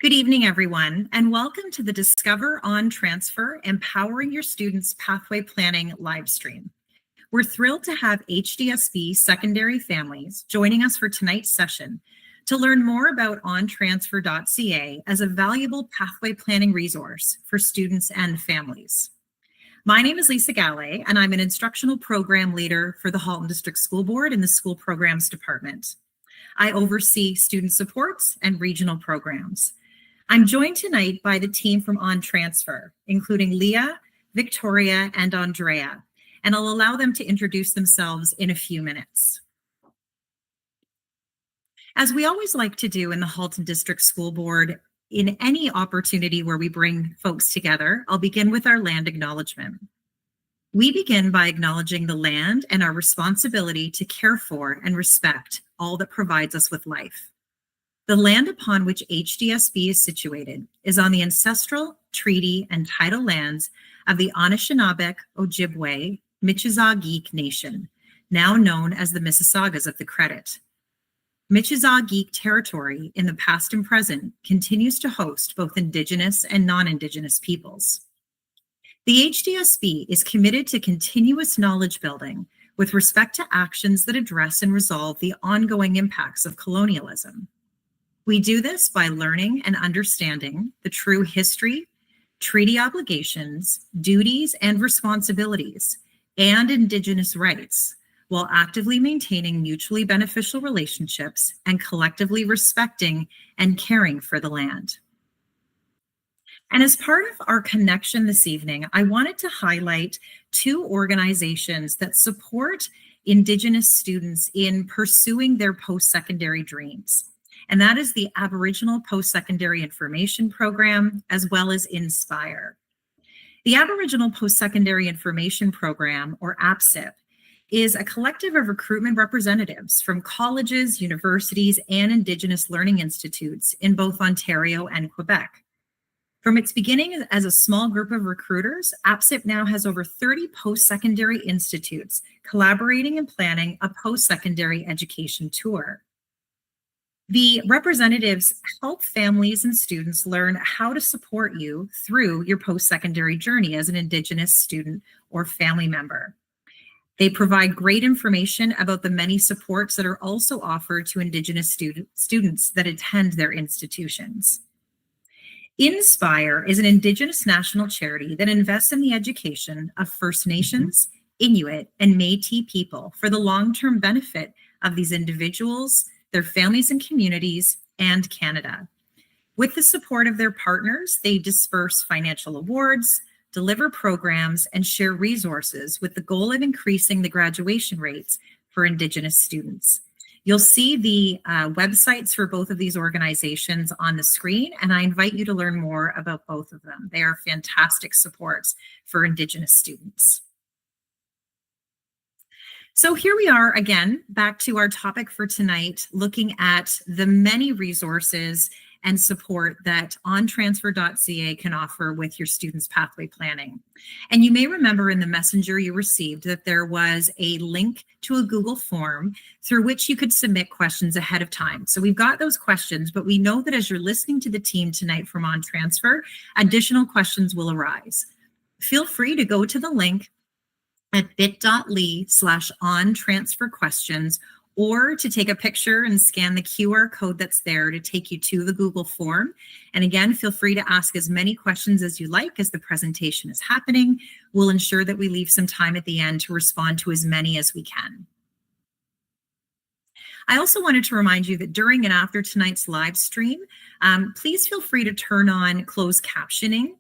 Good evening, everyone, and welcome to the Discover ONTransfer Empowering Your Students Pathway Planning live stream. We're thrilled to have HDSB secondary families joining us for tonight's session to learn more about ONTransfer.ca as a valuable pathway planning resource for students and families. My name is Lisa Galley, and I'm an instructional program leader for the Halton District School Board in the School Programs Department. I oversee student supports and regional programs. I'm joined tonight by the team from ONTransfer, including Leah, Victoria, and Andrea, and I'll allow them to introduce themselves in a few minutes. As we always like to do in the Halton District School Board, in any opportunity where we bring folks together, I'll begin with our land acknowledgement. We begin by acknowledging the land and our responsibility to care for and respect all that provides us with life. The land upon which HDSB is situated is on the ancestral, treaty, and tidal lands of the Anishinaabe, Ojibwe, Michizaw-Geek Nation, now known as the Mississaugas of the Credit. Michizaw-Geek territory in the past and present continues to host both Indigenous and non-Indigenous peoples. The HDSB is committed to continuous knowledge building with respect to actions that address and resolve the ongoing impacts of colonialism. We do this by learning and understanding the true history, treaty obligations, duties and responsibilities, and Indigenous rights, while actively maintaining mutually beneficial relationships and collectively respecting and caring for the land. And as part of our connection this evening, I wanted to highlight two organizations that support Indigenous students in pursuing their post-secondary dreams. And that is the Aboriginal Post-Secondary Information Program, as well as Inspire. The Aboriginal Post-Secondary Information Program, or APSIP, is a collective of recruitment representatives from colleges, universities, and Indigenous learning institutes in both Ontario and Quebec. From its beginning as a small group of recruiters, APSIP now has over 30 post-secondary institutes collaborating and planning a post-secondary education tour. The representatives help families and students learn how to support you through your post-secondary journey as an Indigenous student or family member. They provide great information about the many supports that are also offered to Indigenous students that attend their institutions. Inspire is an Indigenous national charity that invests in the education of First Nations, Inuit, and Métis people for the long-term benefit of these individuals, their families and communities, and Canada. With the support of their partners, they disperse financial awards, deliver programs, and share resources with the goal of increasing the graduation rates for Indigenous students. You'll see the websites for both of these organizations on the screen, and I invite you to learn more about both of them. They are fantastic supports for Indigenous students. So here we are again, back to our topic for tonight, looking at the many resources and support that ONTransfer.ca can offer with your students' pathway planning. And you may remember in the messenger you received that there was a link to a Google form through which you could submit questions ahead of time. So we've got those questions, but we know that as you're listening to the team tonight from ONTransfer, additional questions will arise. Feel free to go to the link at bit.ly/ONTransferQuestions, or to take a picture and scan the QR code that's there to take you to the Google form. And again, feel free to ask as many questions as you like as the presentation is happening. We'll ensure that we leave some time at the end to respond to as many as we can. I also wanted to remind you that during and after tonight's live stream, please feel free to turn on closed captioning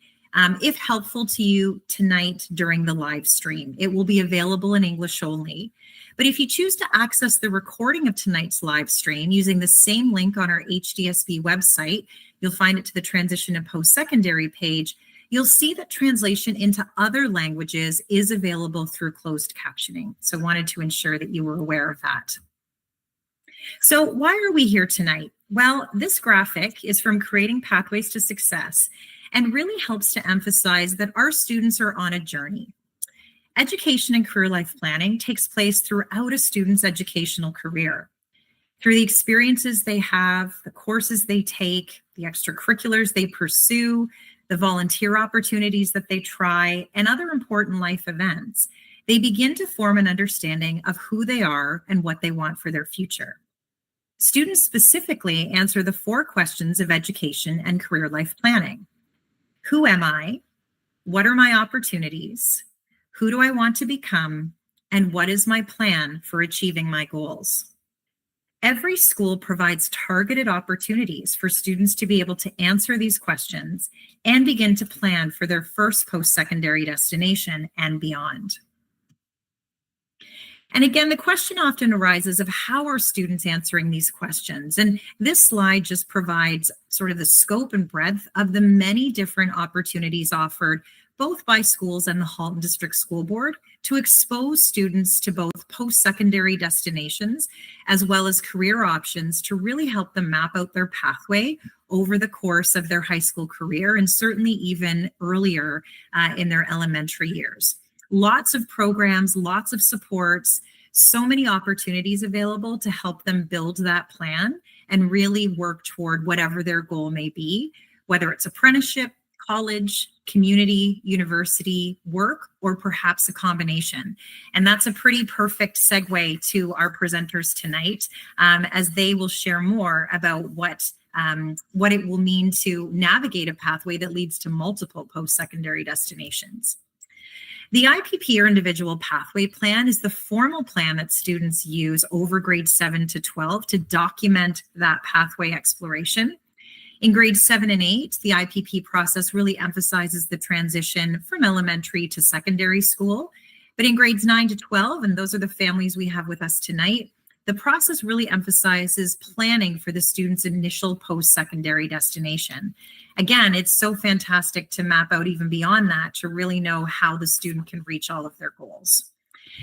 if helpful to you tonight during the live stream. It will be available in English only. But if you choose to access the recording of tonight's live stream using the same link on our HDSB website, you'll find it to the Transition to Post-Secondary page. You'll see that translation into other languages is available through closed captioning. So I wanted to ensure that you were aware of that. So why are we here tonight? Well, this graphic is from Creating Pathways to Success and really helps to emphasize that our students are on a journey. Education and career life planning takes place throughout a student's educational career. Through the experiences they have, the courses they take, the extracurriculars they pursue, the volunteer opportunities that they try, and other important life events, they begin to form an understanding of who they are and what they want for their future. Students specifically answer the 4 questions of education and career life planning. Who am I? What are my opportunities? Who do I want to become? And what is my plan for achieving my goals? Every school provides targeted opportunities for students to be able to answer these questions and begin to plan for their first post-secondary destination and beyond. And again, the question often arises of how are students answering these questions? And this slide just provides sort of the scope and breadth of the many different opportunities offered both by schools and the Halton District School Board to expose students to both post-secondary destinations as well as career options to really help them map out their pathway over the course of their high school career and certainly even earlier in their elementary years. Lots of programs, lots of supports, so many opportunities available to help them build that plan and really work toward whatever their goal may be, whether it's apprenticeship, college, community, university, work, or perhaps a combination. And that's a pretty perfect segue to our presenters tonight, as they will share more about what it will mean to navigate a pathway that leads to multiple post-secondary destinations. The IPP, or Individual Pathway Plan, is the formal plan that students use over grades 7 to 12 to document that pathway exploration. In grades 7 and 8, the IPP process really emphasizes the transition from elementary to secondary school. But in grades 9 to 12, and those are the families we have with us tonight, the process really emphasizes planning for the student's initial post-secondary destination. Again, it's so fantastic to map out even beyond that to really know how the student can reach all of their goals.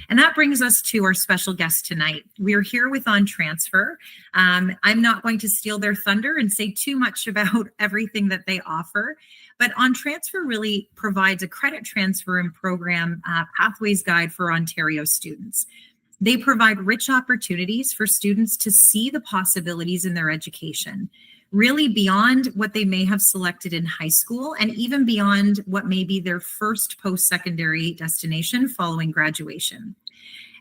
And that brings us to our special guest tonight. We are here with ONTransfer. I'm not going to steal their thunder and say too much about everything that they offer, but ONTransfer really provides a credit transfer and program pathways guide for Ontario students. They provide rich opportunities for students to see the possibilities in their education, really beyond what they may have selected in high school and even beyond what may be their first post-secondary destination following graduation.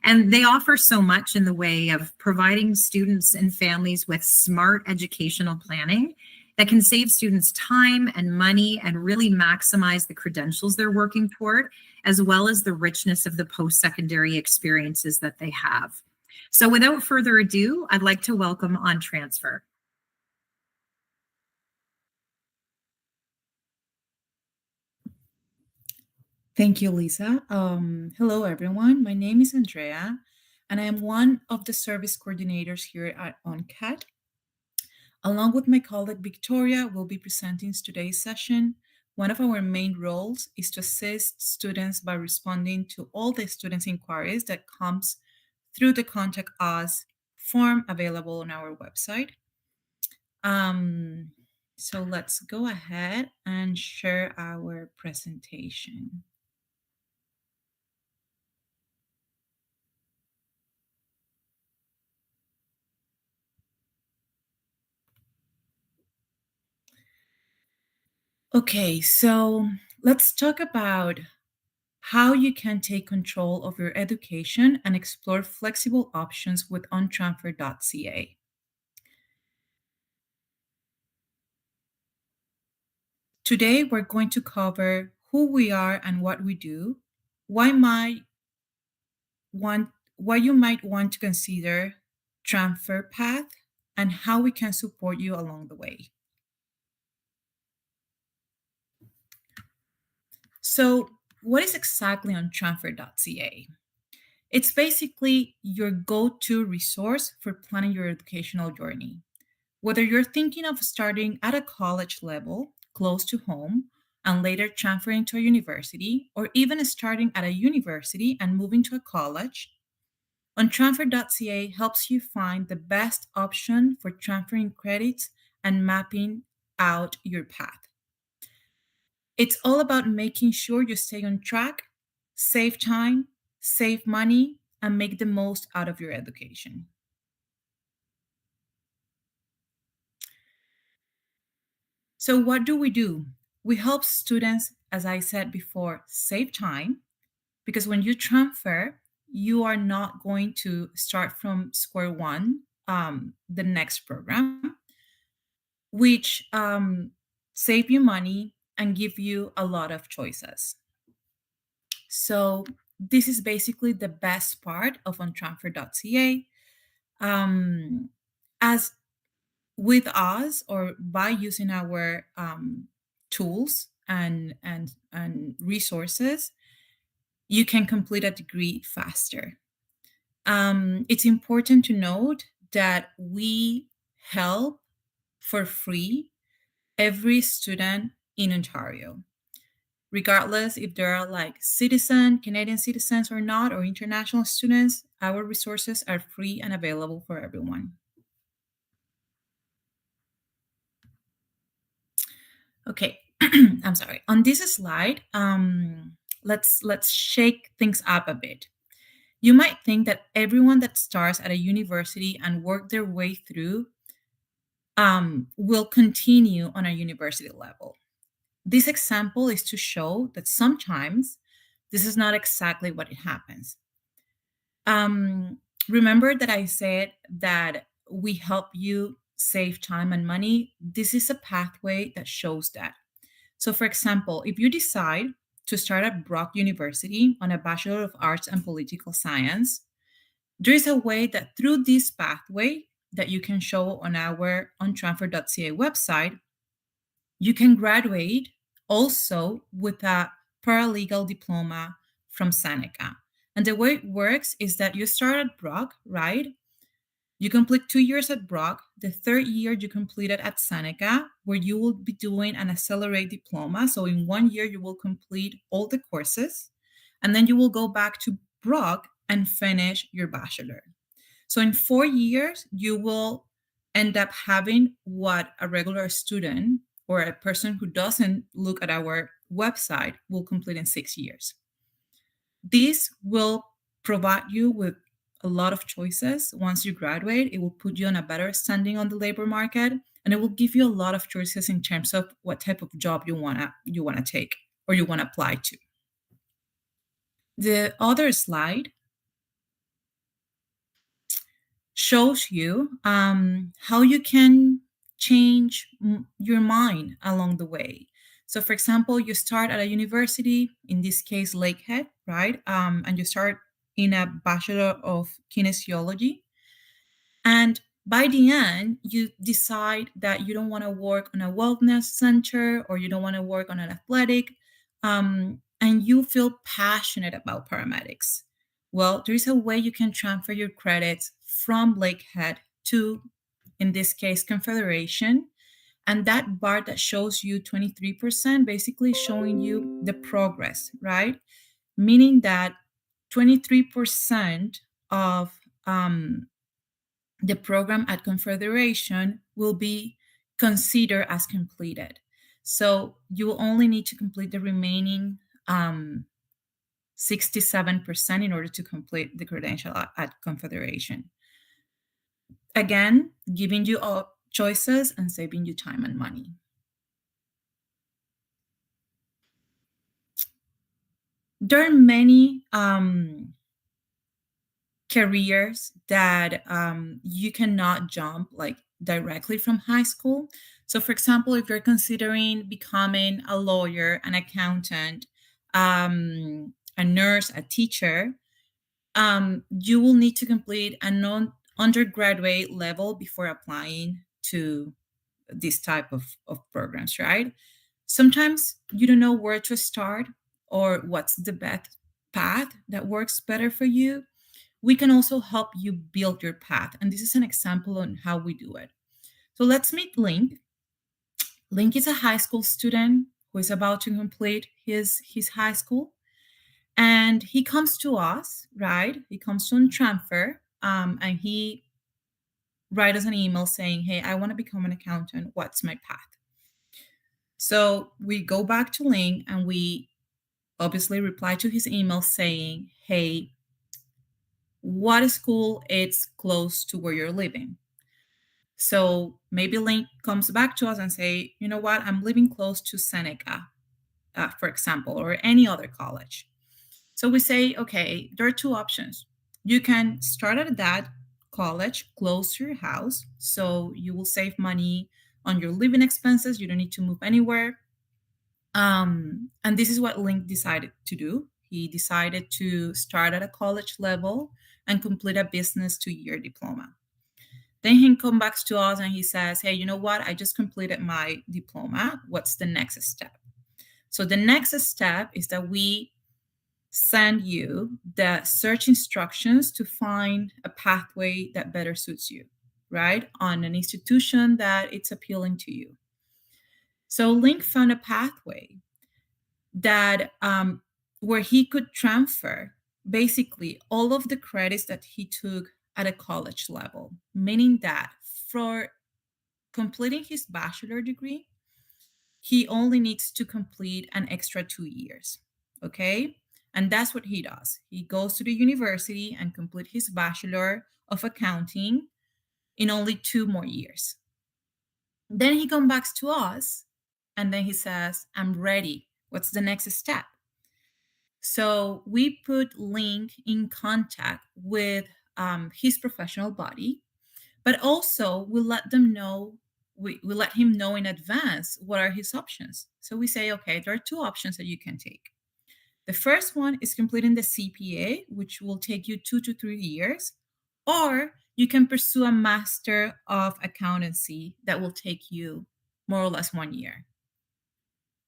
And they offer so much in the way of providing students and families with smart educational planning that can save students time and money and really maximize the credentials they're working toward, as well as the richness of the post-secondary experiences that they have. So without further ado, I'd like to welcome ONTransfer. Thank you, Lisa. Hello, everyone. My name is Andrea, and I am one of the service coordinators here at ONCAT. Along with my colleague Victoria, we'll be presenting today's session. One of our main roles is to assist students by responding to all the students' inquiries that comes through the Contact Us form available on our website. So let's go ahead and share our presentation. Okay, so let's talk about how you can take control of your education and explore flexible options with ONTransfer.ca. Today, we're going to cover who we are and what we do, why you might want to consider transfer path, and how we can support you along the way. So, what is exactly ONTransfer.ca? It's basically your go-to resource for planning your educational journey. Whether you're thinking of starting at a college level, close to home, and later transferring to a university, or even starting at a university and moving to a college, ONTransfer.ca helps you find the best option for transferring credits and mapping out your path. It's all about making sure you stay on track, save time, save money, and make the most out of your education. So what do? We help students, as I said before, save time, because when you transfer, you are not going to start from square one, the next program, which save you money and give you a lot of choices. So this is basically the best part of ONTransfer.ca. As with us, or by using our tools and resources, you can complete a degree faster. It's important to note that we help for free every student in Ontario, regardless if they're like Canadian citizens or not, or international students. Our resources are free and available for everyone. Okay, I'm sorry. On this slide, let's shake things up a bit. You might think that everyone that starts at a university and work their way through will continue on a university level. This example is to show that sometimes this is not exactly what it happens. Um, Remember that I said that we help you save time and money. This is a pathway that shows that. So, for example, if you decide to start at Brock University on a Bachelor of Arts and Political Science, there is a way that through this pathway that you can show on our ONTransfer.ca website, you can graduate also with a paralegal diploma from Seneca. And the way it works is that you start at Brock, right? You complete 2 years at Brock. The third year you complete it at Seneca, where you will be doing an accelerated diploma. So in 1 year, you will complete all the courses, and then you will go back to Brock and finish your bachelor. So in 4 years, you will end up having what a regular student or a person who doesn't look at our website will complete in 6 years. This will provide you with a lot of choices. Once you graduate, it will put you on a better standing on the labor market, and it will give you a lot of choices in terms of what type of job you wanna take or you wanna apply to. The other slide shows you how you can change your mind along the way. So, for example, you start at a university, in this case, Lakehead, right? And you start in a Bachelor of Kinesiology. And by the end, you decide that you don't want to work on a wellness center, or you don't want to work on an athletic, and you feel passionate about paramedics. Well, there is a way you can transfer your credits from Lakehead to, in this case, Confederation. And that bar that shows you 23% basically showing you the progress, right? Meaning that 23% of the program at Confederation will be considered as completed. So you will only need to complete the remaining 67% in order to complete the credential at Confederation. Again, giving you all choices and saving you time and money. There are many careers that you cannot jump like directly from high school. So, for example, if you're considering becoming a lawyer, an accountant, a nurse, a teacher, you will need to complete a undergraduate level before applying to this type of programs, right? Sometimes you don't know where to start or what's the best path that works better for you. We can also help you build your path. And this is an example on how we do it. So let's meet Link. Link is a high school student who is about to complete his high school. And he comes to us, right? He comes to ONTransfer, and he writes us an email saying, hey, I want to become an accountant. What's my path? So we go back to Link and we obviously reply to his email saying, hey, what school is close to where you're living? So maybe Link comes back to us and say, you know what, I'm living close to Seneca, for example, or any other college. So we say, okay, there are two options. You can start at that college close to your house, so you will save money on your living expenses. You don't need to move anywhere. And this is what Link decided to do. He decided to start at a college level and complete a business 2-year diploma. Then he comes back to us and he says, hey, you know what? I just completed my diploma. What's the next step? So the next step is that we send you the search instructions to find a pathway that better suits you, right? On an institution that it's appealing to you. So Link found a pathway that where he could transfer basically all of the credits that he took at a college level, meaning that for completing his bachelor degree, he only needs to complete an extra 2 years. Okay. And that's what he does. He goes to the university and complete his bachelor of accounting in only 2 more years. Then he comes back to us and then he says, I'm ready. What's the next step? So we put Link in contact with his professional body, but also we let them know, we let him know in advance what are his options. So we say, okay, there are two options that you can take. The first one is completing the CPA, which will take you 2 to 3 years, or you can pursue a master of accountancy that will take you more or less 1 year.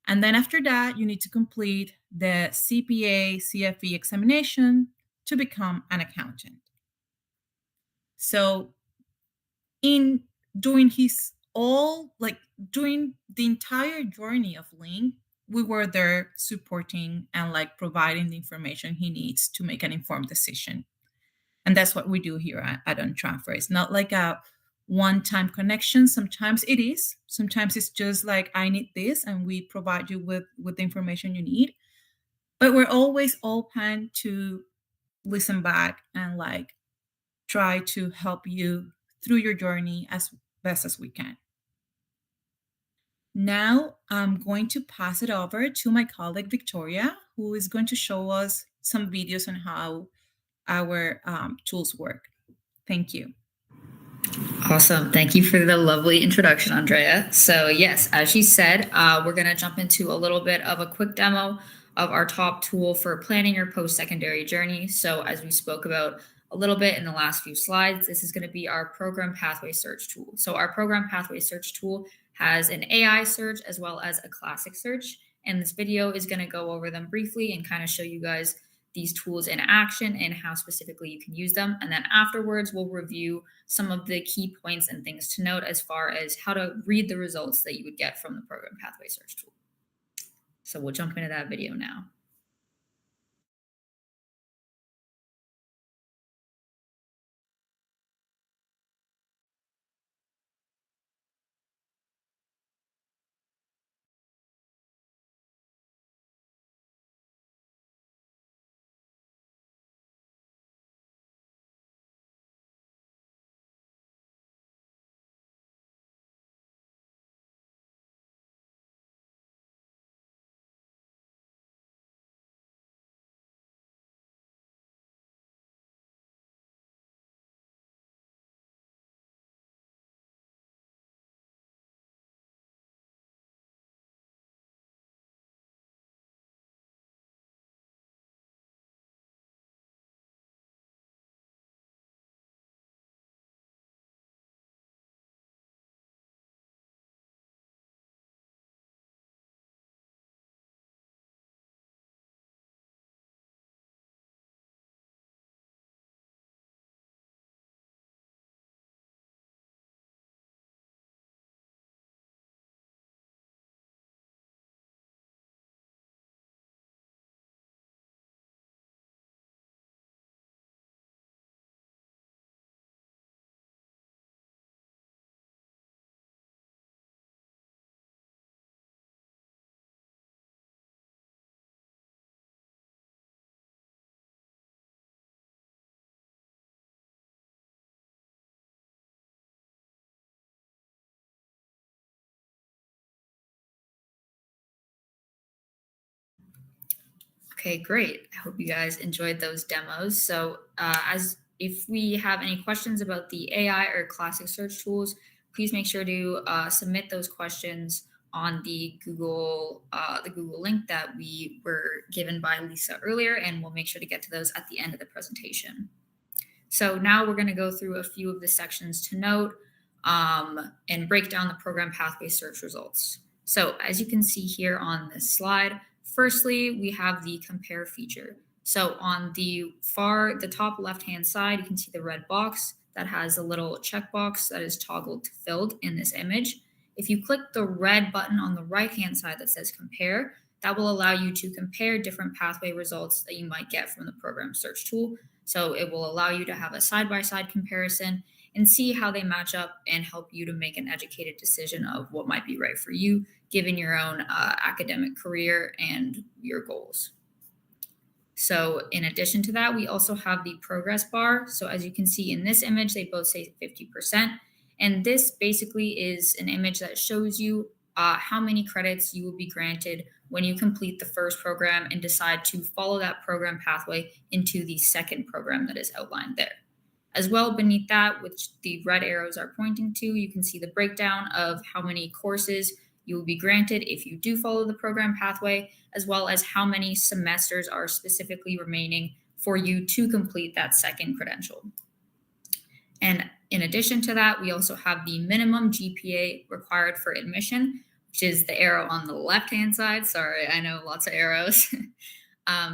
And then after that, you need to complete the CPA CFE examination to become an accountant. So in doing during the entire journey of Link, we were there supporting and providing the information he needs to make an informed decision. And that's what we do here at ONTransfer. It's not like a one-time connection. Sometimes it is. Sometimes it's just like, I need this, and we provide you with the information you need. But we're always open to listen back and try to help you through your journey as best as we can. Now I'm going to pass it over to my colleague Victoria, who is going to show us some videos on how our tools work. Thank you. Awesome. Thank you for the lovely introduction, Andrea. So yes, as she said, we're going to jump into a little bit of a quick demo of our top tool for planning your post-secondary journey. So as we spoke about a little bit in the last few slides, this is going to be our program pathway search tool. So our program pathway search tool has an AI search as well as a classic search. And this video is going to go over them briefly and kind of show you guys these tools in action and how specifically you can use them. And then afterwards, we'll review some of the key points and things to note as far as how to read the results that you would get from the program pathway search tool. So we'll jump into that video now. Okay, great. I hope you guys enjoyed those demos. So if we have any questions about the AI or classic search tools, please make sure to submit those questions on the Google link that we were given by Lisa earlier, and we'll make sure to get to those at the end of the presentation. So now we're going to go through a few of the sections to note and break down the program pathway search results. So as you can see here on this slide, firstly, we have the compare feature. So on the top left-hand side, you can see the red box that has a little checkbox that is toggled to filled in this image. If you click the red button on the right-hand side that says compare, that will allow you to compare different pathway results that you might get from the program search tool. So it will allow you to have a side-by-side comparison and see how they match up and help you to make an educated decision of what might be right for you, given your own academic career and your goals. So in addition to that, we also have the progress bar. So as you can see in this image, they both say 50%. And this basically is an image that shows you how many credits you will be granted when you complete the first program and decide to follow that program pathway into the second program that is outlined there. As well, beneath that, which the red arrows are pointing to, you can see the breakdown of how many courses you will be granted if you do follow the program pathway, as well as how many semesters are specifically remaining for you to complete that second credential. And in addition to that, we also have the minimum GPA required for admission, which is the arrow on the left-hand side. Sorry, I know lots of arrows.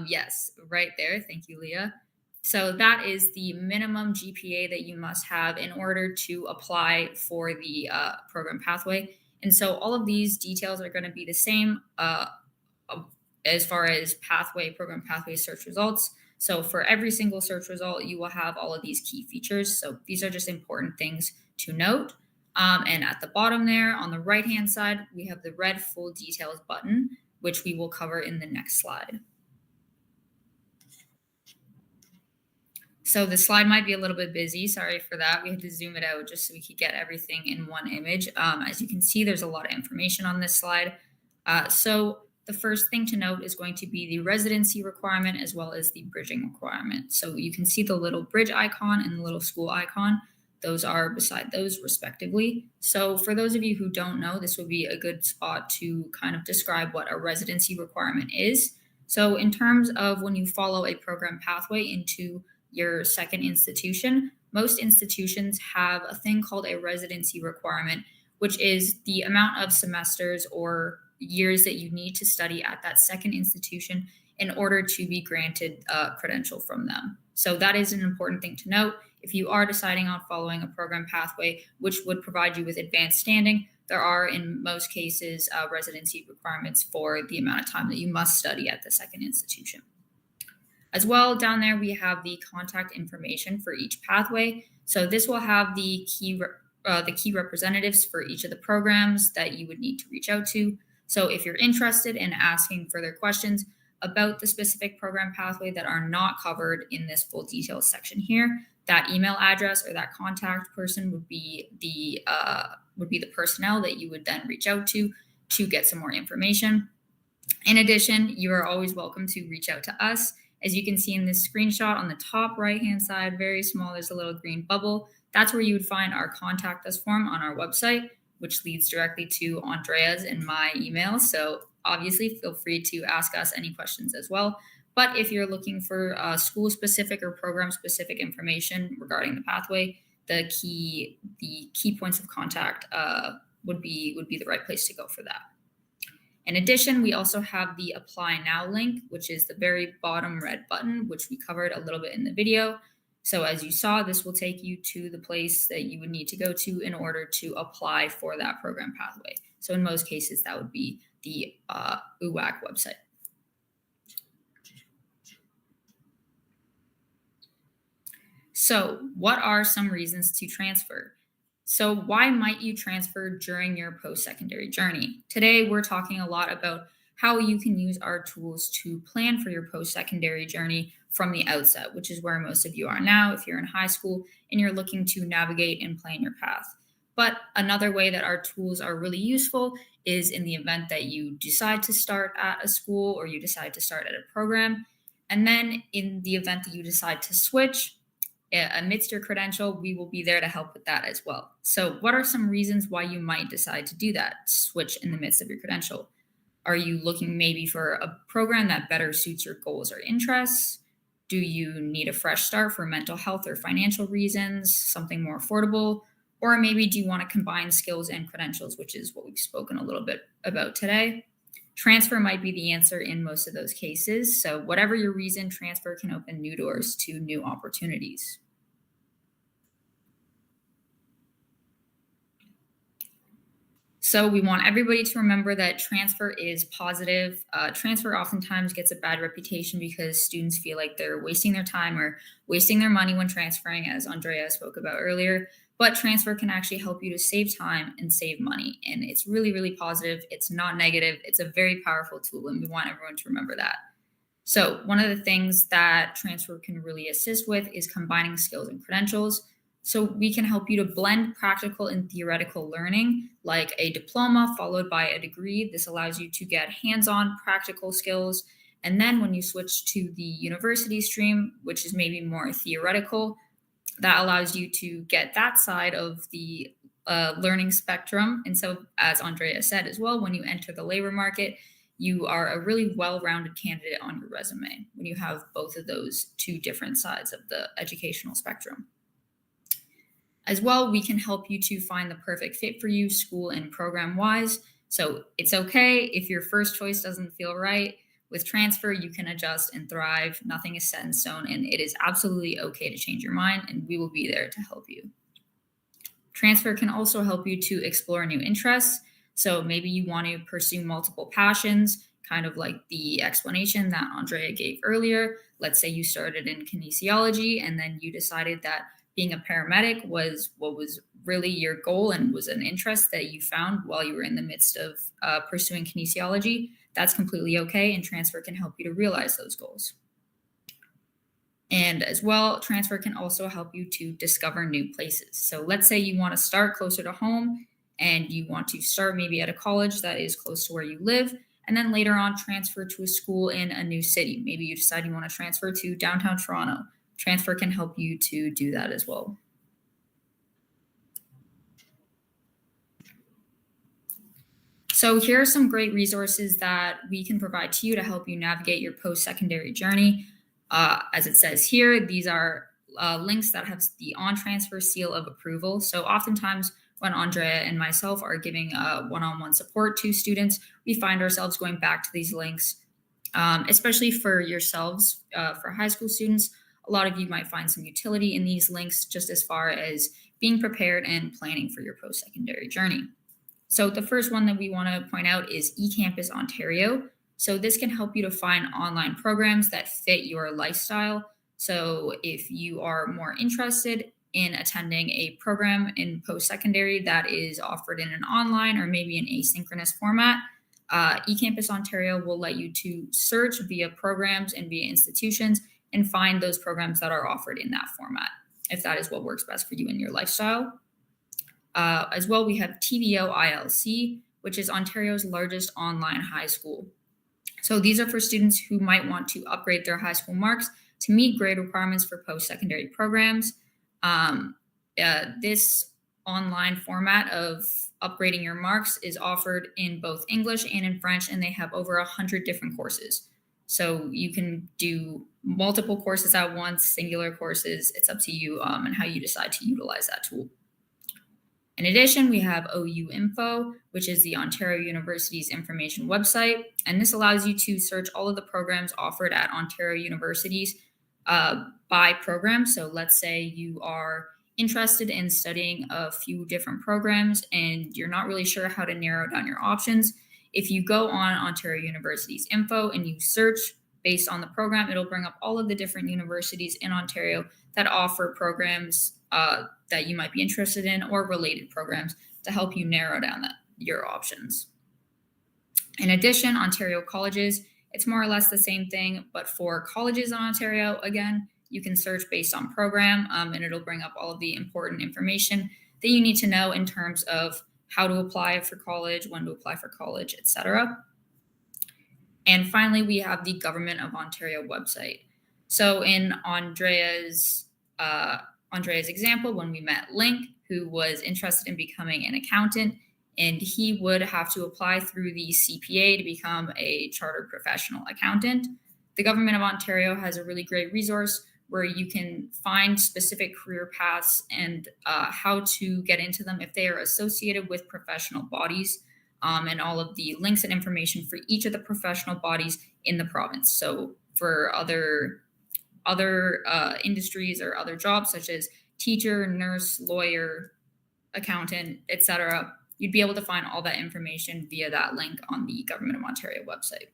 Yes, right there. Thank you, Leah. So that is the minimum GPA that you must have in order to apply for the program pathway. And so all of these details are going to be the same as far as program pathway search results. So for every single search result, you will have all of these key features. So these are just important things to note. And at the bottom there on the right-hand side, we have the red full details button, which we will cover in the next slide. So the slide might be a little bit busy. Sorry for that. We had to zoom it out just so we could get everything in one image. As you can see, there's a lot of information on this slide. So the first thing to note is going to be the residency requirement as well as the bridging requirement. So you can see the little bridge icon and the little school icon. Those are beside those respectively. So for those of you who don't know, this would be a good spot to kind of describe what a residency requirement is. So in terms of when you follow a program pathway into your second institution, most institutions have a thing called a residency requirement, which is the amount of semesters or years that you need to study at that second institution in order to be granted a credential from them. So that is an important thing to note. If you are deciding on following a program pathway, which would provide you with advanced standing, there are in most cases residency requirements for the amount of time that you must study at the second institution. As well, down there, we have the contact information for each pathway. So this will have the key representatives for each of the programs that you would need to reach out to. So if you're interested in asking further questions about the specific program pathway that are not covered in this full details section here, that email address or that contact person would be the personnel that you would then reach out to get some more information. In addition, you are always welcome to reach out to us. As you can see in this screenshot on the top right-hand side, very small, there's a little green bubble. That's where you would find our contact us form on our website, which leads directly to Andrea's and my email. So obviously feel free to ask us any questions as well. But if you're looking for school-specific or program-specific information regarding the pathway, the key points of contact would be the right place to go for that. In addition, we also have the Apply Now link, which is the very bottom red button, which we covered a little bit in the video. So as you saw, this will take you to the place that you would need to go to in order to apply for that program pathway. So in most cases, that would be the UWAC website. So what are some reasons to transfer? So why might you transfer during your post-secondary journey? Today, we're talking a lot about how you can use our tools to plan for your post-secondary journey from the outset, which is where most of you are now if you're in high school and you're looking to navigate and plan your path. But another way that our tools are really useful is in the event that you decide to start at a school or you decide to start at a program. And then in the event that you decide to switch amidst your credential, we will be there to help with that as well. So what are some reasons why you might decide to do that, switch in the midst of your credential? Are you looking maybe for a program that better suits your goals or interests? Do you need a fresh start for mental health or financial reasons, something more affordable? Or maybe do you want to combine skills and credentials, which is what we've spoken a little bit about today? Transfer might be the answer in most of those cases. So whatever your reason, transfer can open new doors to new opportunities. So we want everybody to remember that transfer is positive. Transfer oftentimes gets a bad reputation because students feel like they're wasting their time or wasting their money when transferring, as Andrea spoke about earlier. But transfer can actually help you to save time and save money. And it's really, really positive. It's not negative. It's a very powerful tool, and we want everyone to remember that. So one of the things that transfer can really assist with is combining skills and credentials. So we can help you to blend practical and theoretical learning, like a diploma followed by a degree. This allows you to get hands-on practical skills. And then when you switch to the university stream, which is maybe more theoretical, that allows you to get that side of the learning spectrum. And so, as Andrea said as well, when you enter the labor market, you are a really well-rounded candidate on your resume when you have both of those two different sides of the educational spectrum. As well, we can help you to find the perfect fit for you school and program-wise. So it's okay if your first choice doesn't feel right. With transfer, you can adjust and thrive. Nothing is set in stone, and it is absolutely okay to change your mind, and we will be there to help you. Transfer can also help you to explore new interests. So maybe you want to pursue multiple passions, kind of like the explanation that Andrea gave earlier. Let's say you started in kinesiology, and then you decided that being a paramedic was what was really your goal and was an interest that you found while you were in the midst of pursuing kinesiology. That's completely okay, and transfer can help you to realize those goals. And as well, transfer can also help you to discover new places. So let's say you want to start closer to home and you want to start maybe at a college that is close to where you live, and then later on transfer to a school in a new city. Maybe you decide you want to transfer to downtown Toronto. Transfer can help you to do that as well. So here are some great resources that we can provide to you to help you navigate your post-secondary journey. As it says here, these are links that have the ONTransfer seal of approval. So oftentimes when Andrea and myself are giving one-on-one support to students, we find ourselves going back to these links, especially for yourselves, for high school students. A lot of you might find some utility in these links just as far as being prepared and planning for your post-secondary journey. So the first one that we want to point out is eCampus Ontario. So this can help you to find online programs that fit your lifestyle. So if you are more interested in attending a program in post-secondary that is offered in an online or maybe an asynchronous format, eCampus Ontario will let you to search via programs and via institutions and find those programs that are offered in that format, if that is what works best for you in your lifestyle. As well, we have TVO ILC, which is Ontario's largest online high school. So these are for students who might want to upgrade their high school marks to meet grade requirements for post-secondary programs. This online format of upgrading your marks is offered in both English and in French, and they have over 100 different courses. So you can do multiple courses at once, singular courses. It's up to you and how you decide to utilize that tool. In addition, we have OU Info, which is the Ontario University's information website. And this allows you to search all of the programs offered at Ontario universities by program. So let's say you are interested in studying a few different programs and you're not really sure how to narrow down your options. If you go on Ontario University's info and you search based on the program, it'll bring up all of the different universities in Ontario that offer programs that you might be interested in or related programs to help you narrow down your options. In addition, Ontario colleges, it's more or less the same thing, but for colleges in Ontario, again, you can search based on program and it'll bring up all of the important information that you need to know in terms of how to apply for college, when to apply for college, etc. And finally, we have the Government of Ontario website. So in Andrea's example, when we met Link, who was interested in becoming an accountant, and he would have to apply through the CPA to become a chartered professional accountant. The Government of Ontario has a really great resource where you can find specific career paths and how to get into them if they are associated with professional bodies, and all of the links and information for each of the professional bodies in the province. So for other industries or other jobs such as teacher, nurse, lawyer, accountant, etc., you'd be able to find all that information via that link on the Government of Ontario website.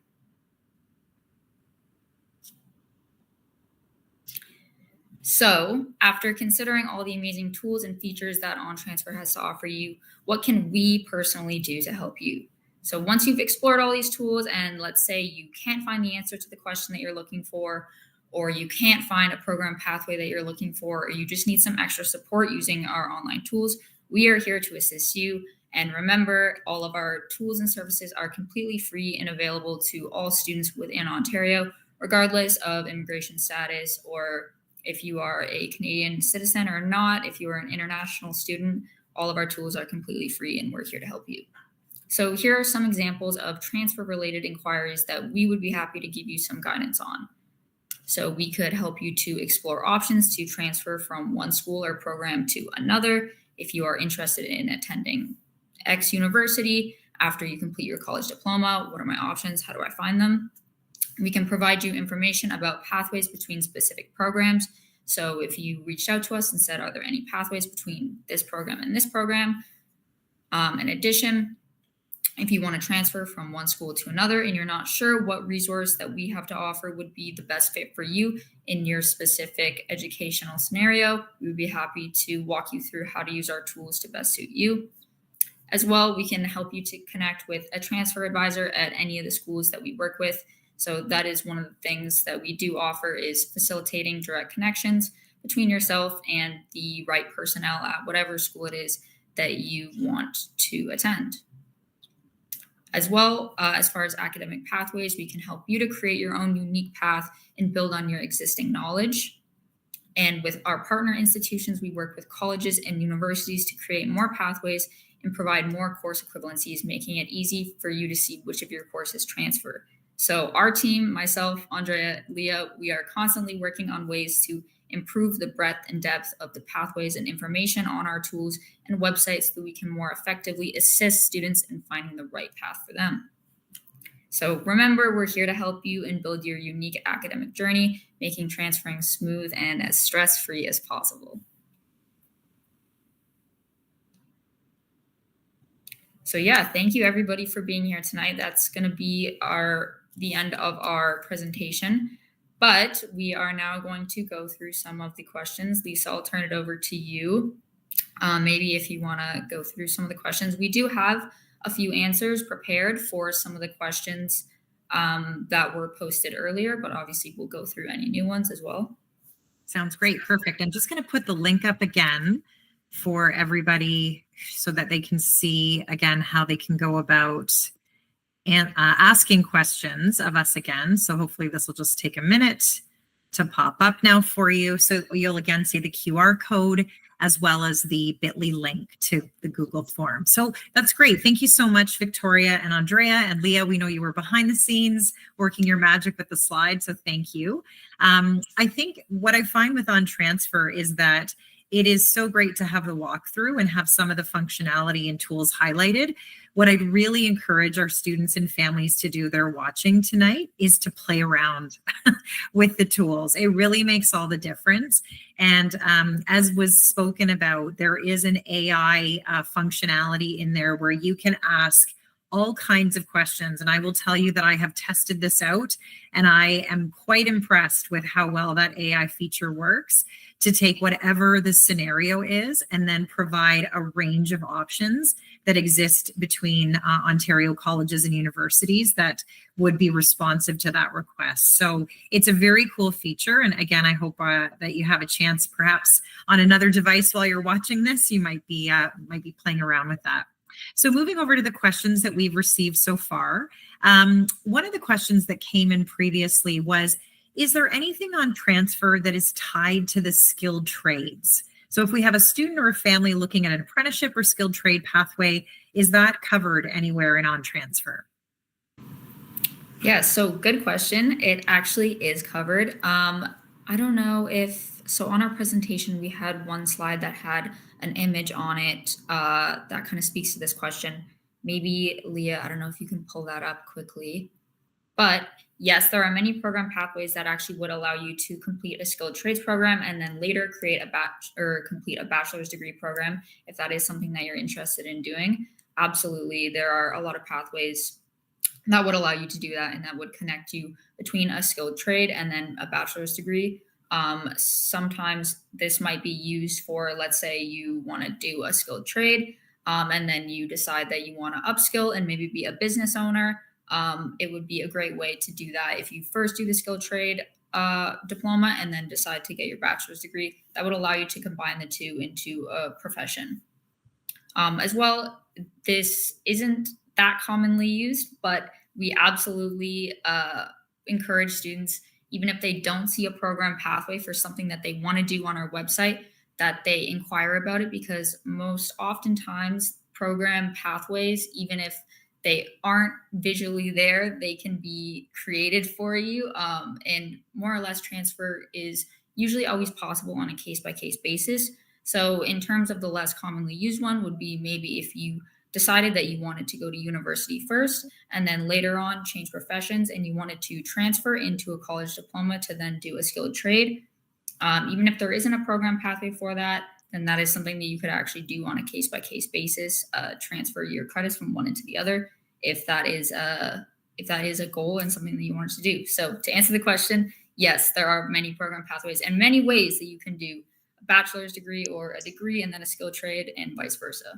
So after considering all the amazing tools and features that ONTransfer has to offer you, what can we personally do to help you? So once you've explored all these tools and let's say you can't find the answer to the question that you're looking for, or you can't find a program pathway that you're looking for, or you just need some extra support using our online tools, we are here to assist you. And remember, all of our tools and services are completely free and available to all students within Ontario, regardless of immigration status, or if you are a Canadian citizen or not, if you are an international student, all of our tools are completely free and we're here to help you. So here are some examples of transfer-related inquiries that we would be happy to give you some guidance on. So we could help you to explore options to transfer from one school or program to another. If you are interested in attending X university after you complete your college diploma, what are my options? How do I find them? We can provide you information about pathways between specific programs. So if you reached out to us and said, are there any pathways between this program and this program? In addition, if you want to transfer from one school to another and you're not sure what resource that we have to offer would be the best fit for you in your specific educational scenario, we would be happy to walk you through how to use our tools to best suit you. As well, we can help you to connect with a transfer advisor at any of the schools that we work with. So that is one of the things that we do offer, is facilitating direct connections between yourself and the right personnel at whatever school it is that you want to attend. As well, as far as academic pathways, we can help you to create your own unique path and build on your existing knowledge. And with our partner institutions, we work with colleges and universities to create more pathways and provide more course equivalencies, making it easy for you to see which of your courses transfer. So our team, myself, Andrea, Leah, we are constantly working on ways to improve the breadth and depth of the pathways and information on our tools and websites so that we can more effectively assist students in finding the right path for them. So remember, we're here to help you and build your unique academic journey, making transferring smooth and as stress-free as possible. So yeah, thank you everybody for being here tonight. That's going to be the end of our presentation, but we are now going to go through some of the questions. Lisa, I'll turn it over to you. Maybe if you want to go through some of the questions. We do have a few answers prepared for some of the questions that were posted earlier, but obviously we'll go through any new ones as well. Sounds great. Perfect. I'm just going to put the link up again for everybody so that they can see again how they can go about and asking questions of us again. So hopefully this will just take a minute to pop up now for you. So you'll again see the QR code as well as the bit.ly link to the Google form. So that's great. Thank you so much, Victoria and Andrea and Leah. We know you were behind the scenes working your magic with the slides, so thank you. I think what I find with ONTransfer is that it is so great to have the walkthrough and have some of the functionality and tools highlighted. What I'd really encourage our students and families to do, they're watching tonight, is to play around with the tools. It really makes all the difference. And as was spoken about, there is an AI functionality in there where you can ask all kinds of questions. And I will tell you that I have tested this out and I am quite impressed with how well that AI feature works to take whatever the scenario is and then provide a range of options that exist between Ontario colleges and universities that would be responsive to that request. So it's a very cool feature. And again, I hope that you have a chance, perhaps on another device while you're watching this, you might be playing around with that. So moving over to the questions that we've received so far, one of the questions that came in previously was, is there anything on transfer that is tied to the skilled trades? So if we have a student or a family looking at an apprenticeship or skilled trade pathway, is that covered anywhere in ONTransfer? Yeah, so good question. It actually is covered. I don't know so on our presentation, we had one slide that had an image on it that kind of speaks to this question. Maybe Leah, I don't know if you can pull that up quickly. But yes, there are many program pathways that actually would allow you to complete a skilled trades program and then later complete a bachelor's degree program if that is something that you're interested in doing. Absolutely, there are a lot of pathways that would allow you to do that and that would connect you between a skilled trade and then a bachelor's degree. Sometimes this might be used for, let's say you want to do a skilled trade and then you decide that you want to upskill and maybe be a business owner. It would be a great way to do that if you first do the skilled trade diploma and then decide to get your bachelor's degree. That would allow you to combine the two into a profession. As well, this isn't that commonly used, but we absolutely encourage students, even if they don't see a program pathway for something that they want to do on our website, that they inquire about it, because most oftentimes program pathways, even if they aren't visually there, they can be created for you. And more or less transfer is usually always possible on a case-by-case basis. So in terms of the less commonly used one would be maybe if you decided that you wanted to go to university first and then later on change professions and you wanted to transfer into a college diploma to then do a skilled trade. Even if there isn't a program pathway for that, then that is something that you could actually do on a case-by-case basis, transfer your credits from one into the other, if that is a goal and something that you want to do. So to answer the question, yes, there are many program pathways and many ways that you can do a bachelor's degree or a degree and then a skilled trade and vice versa.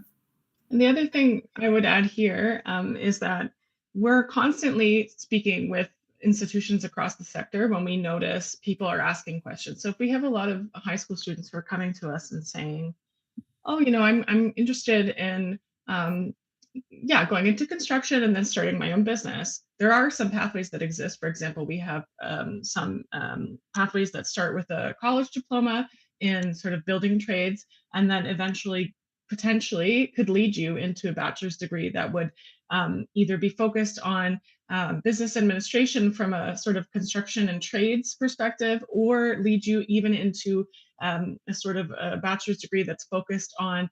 And the other thing I would add here is that we're constantly speaking with institutions across the sector when we notice people are asking questions. So if we have a lot of high school students who are coming to us and saying, oh, I'm interested in going into construction and then starting my own business. There are some pathways that exist. For example, we have some pathways that start with a college diploma in sort of building trades, and then eventually potentially could lead you into a bachelor's degree that would either be focused on business administration from a sort of construction and trades perspective, or lead you even into a sort of a bachelor's degree that's focused on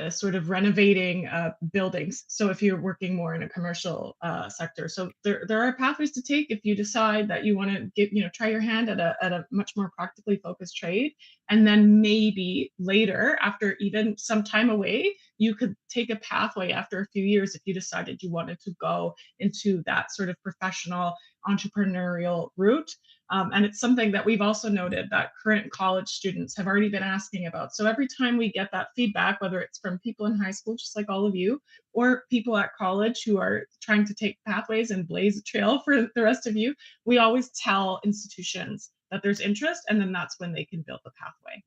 sort of renovating buildings. So if you're working more in a commercial sector, so there are pathways to take if you decide that you want to try your hand at a much more practically focused trade, and then maybe later, after even some time away, you could take a pathway after a few years if you decided you wanted to go into that sort of professional entrepreneurial route. And it's something that we've also noted that current college students have already been asking about. So every time we get that feedback, whether it's from people in high school, just like all of you, or people at college who are trying to take pathways and blaze a trail for the rest of you, we always tell institutions that there's interest, and then that's when they can build the pathway.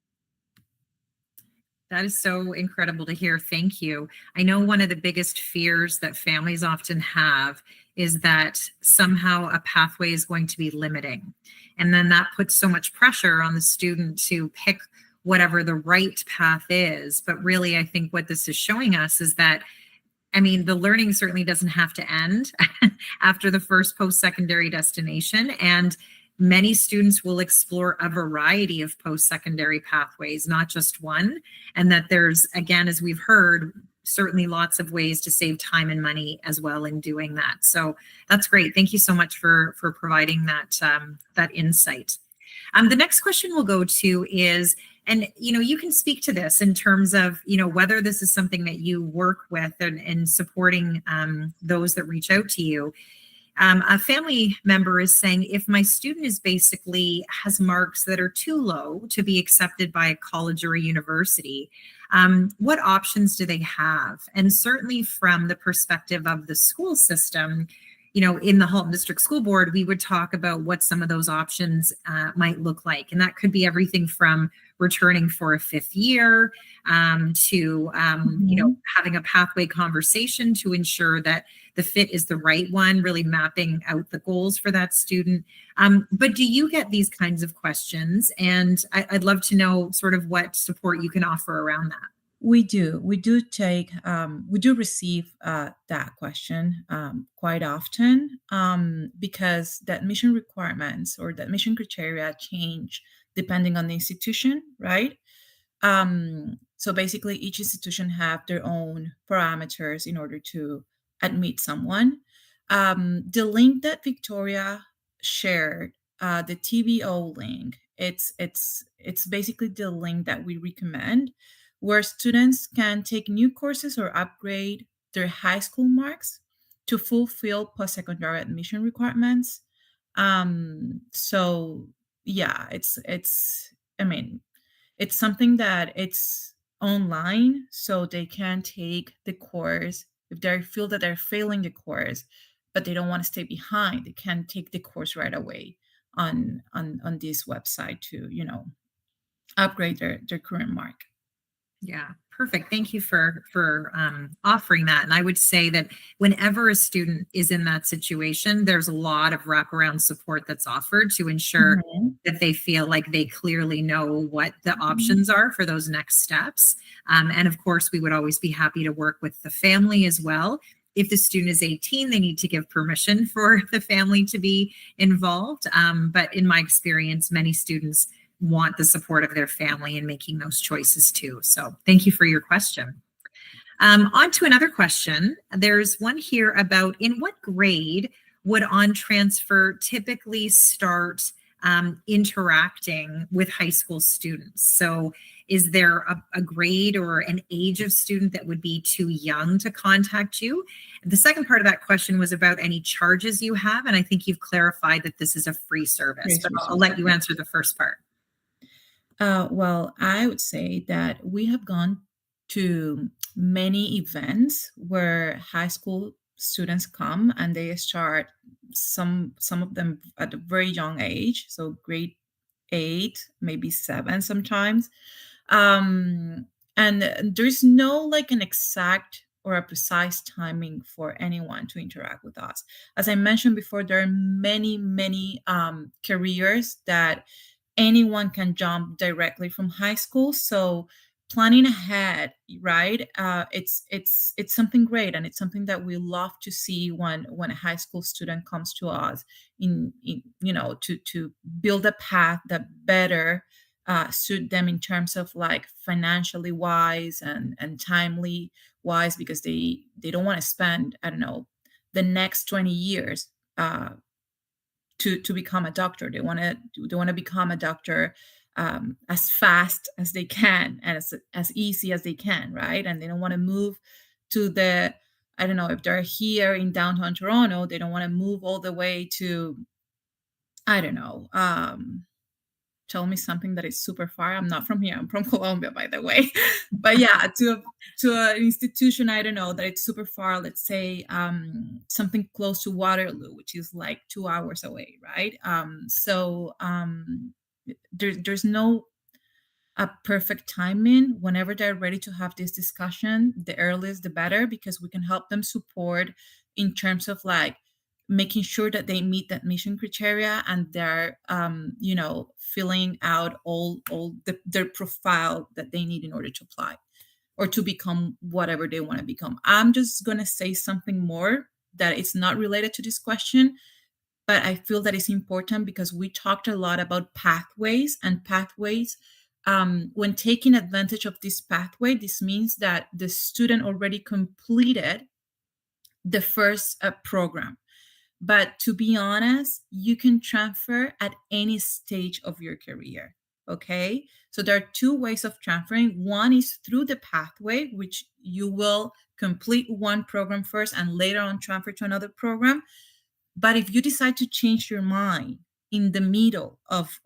That is so incredible to hear. Thank you. I know one of the biggest fears that families often have is that somehow a pathway is going to be limiting. And then that puts so much pressure on the student to pick whatever the right path is. But really, I think what this is showing us is that, the learning certainly doesn't have to end after the first post-secondary destination. And many students will explore a variety of post-secondary pathways, not just one. And that there's, again, as we've heard, certainly lots of ways to save time and money as well in doing that. So that's great. Thank you so much for providing that insight. The next question we'll go to is, and you can speak to this in terms of whether this is something that you work with and supporting those that reach out to you. A family member is saying, if my student is basically has marks that are too low to be accepted by a college or a university, what options do they have? And certainly from the perspective of the school system, in the Halton District School Board, we would talk about what some of those options might look like. And that could be everything from returning for a fifth year to, having a pathway conversation to ensure that the fit is the right one, really mapping out the goals for that student. But do you get these kinds of questions? And I'd love to know sort of what support you can offer around that. We do. We do receive that question quite often because the admission requirements or the admission criteria change depending on the institution, right? So basically, each institution have their own parameters in order to admit someone. The link that Victoria shared, the TBO link, it's basically the link that we recommend, where students can take new courses or upgrade their high school marks to fulfill post-secondary admission requirements. So yeah, it's something that it's online, so they can take the course if they feel that they're failing the course, but they don't want to stay behind. They can take the course right away on this website to upgrade their current mark. Yeah, perfect. Thank you for offering that. And I would say that whenever a student is in that situation, there's a lot of wraparound support that's offered to ensure that they feel like they clearly know what the options are for those next steps. And of course, we would always be happy to work with the family as well. If the student is 18, they need to give permission for the family to be involved. But in my experience, many students want the support of their family in making those choices too. So thank you for your question. On to another question. There's one here about, in what grade would ONTransfer typically start interacting with high school students? So is there a grade or an age of student that would be too young to contact you? The second part of that question was about any charges you have. And I think you've clarified that this is a free service, but I'll let you answer the first part. Well, I would say that we have gone to many events where high school students come and they start some of them at a very young age, so grade 8, maybe 7 sometimes. And there's no like an exact or a precise timing for anyone to interact with us. As I mentioned before, there are many careers that anyone can jump directly from high school. So planning ahead, right? It's something great, and it's something that we love to see when a high school student comes to us in to build a path that better suit them in terms of like financially wise and timely wise, because they don't want to spend, I don't know, the next 20 years to become a doctor. They want to become a doctor as fast as they can and as easy as they can, right? And they don't want to move to the, I don't know, if they're here in downtown Toronto, they don't want to move all the way to, I don't know, tell me something that is super far. I'm not from here. I'm from Colombia, by the way. But yeah, to an institution, I don't know, that it's super far. Let's say something close to Waterloo, which is like 2 hours away, right? There's no a perfect timing. Whenever they're ready to have this discussion, the earliest the better, because we can help them support in terms of like making sure that they meet the admission criteria and they're filling out all their profile that they need in order to apply or to become whatever they want to become. I'm just going to say something more that it's not related to this question, but I feel that it's important because we talked a lot about pathways. When taking advantage of this pathway, this means that the student already completed the first program. But to be honest, you can transfer at any stage of your career, okay? So there are 2 ways of transferring. One is through the pathway, which you will complete one program first and later on transfer to another program. But if you decide to change your mind in the middle of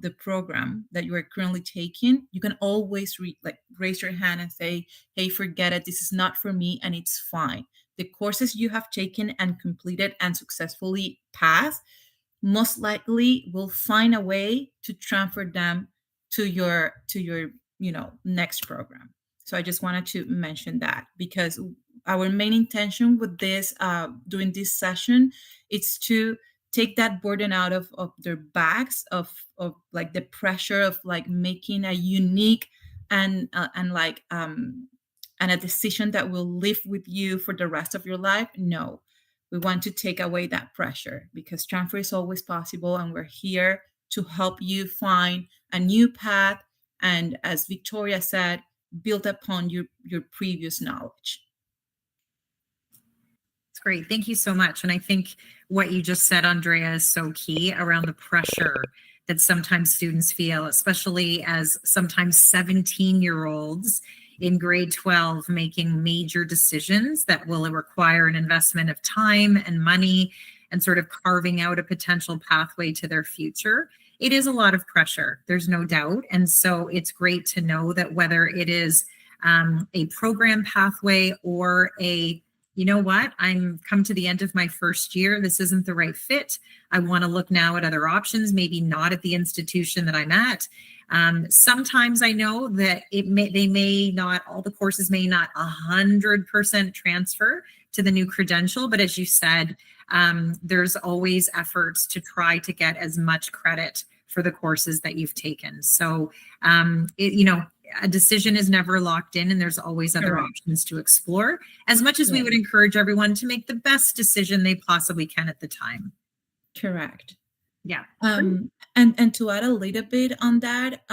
the program that you are currently taking, you can always raise your hand and say, hey, forget it, this is not for me, and it's fine. The courses you have taken and completed and successfully passed most likely will find a way to transfer them to your next program. So I just wanted to mention that, because our main intention with this during this session is to take that burden out of their backs of like the pressure of like making a unique and and a decision that will live with you for the rest of your life. No, we want to take away that pressure, because transfer is always possible, and we're here to help you find a new path, and as Victoria said, build upon your previous knowledge. It's great. Thank you so much. And I think what you just said, Andrea, is so key around the pressure that sometimes students feel, especially as sometimes 17-year-olds in grade 12 making major decisions that will require an investment of time and money and sort of carving out a potential pathway to their future. It is a lot of pressure, there's no doubt. And so it's great to know that whether it is a program pathway or a, you know what, I'm come to the end of my first year, this isn't the right fit, I want to look now at other options, maybe not at the institution that I'm at. Sometimes I know that all the courses may not 100% transfer to the new credential, but as you said, there's always efforts to try to get as much credit for the courses that you've taken. So, a decision is never locked in, and there's always other options to explore, as much as we would encourage everyone to make the best decision they possibly can at the time. Correct. Yeah. And to add a little bit on that,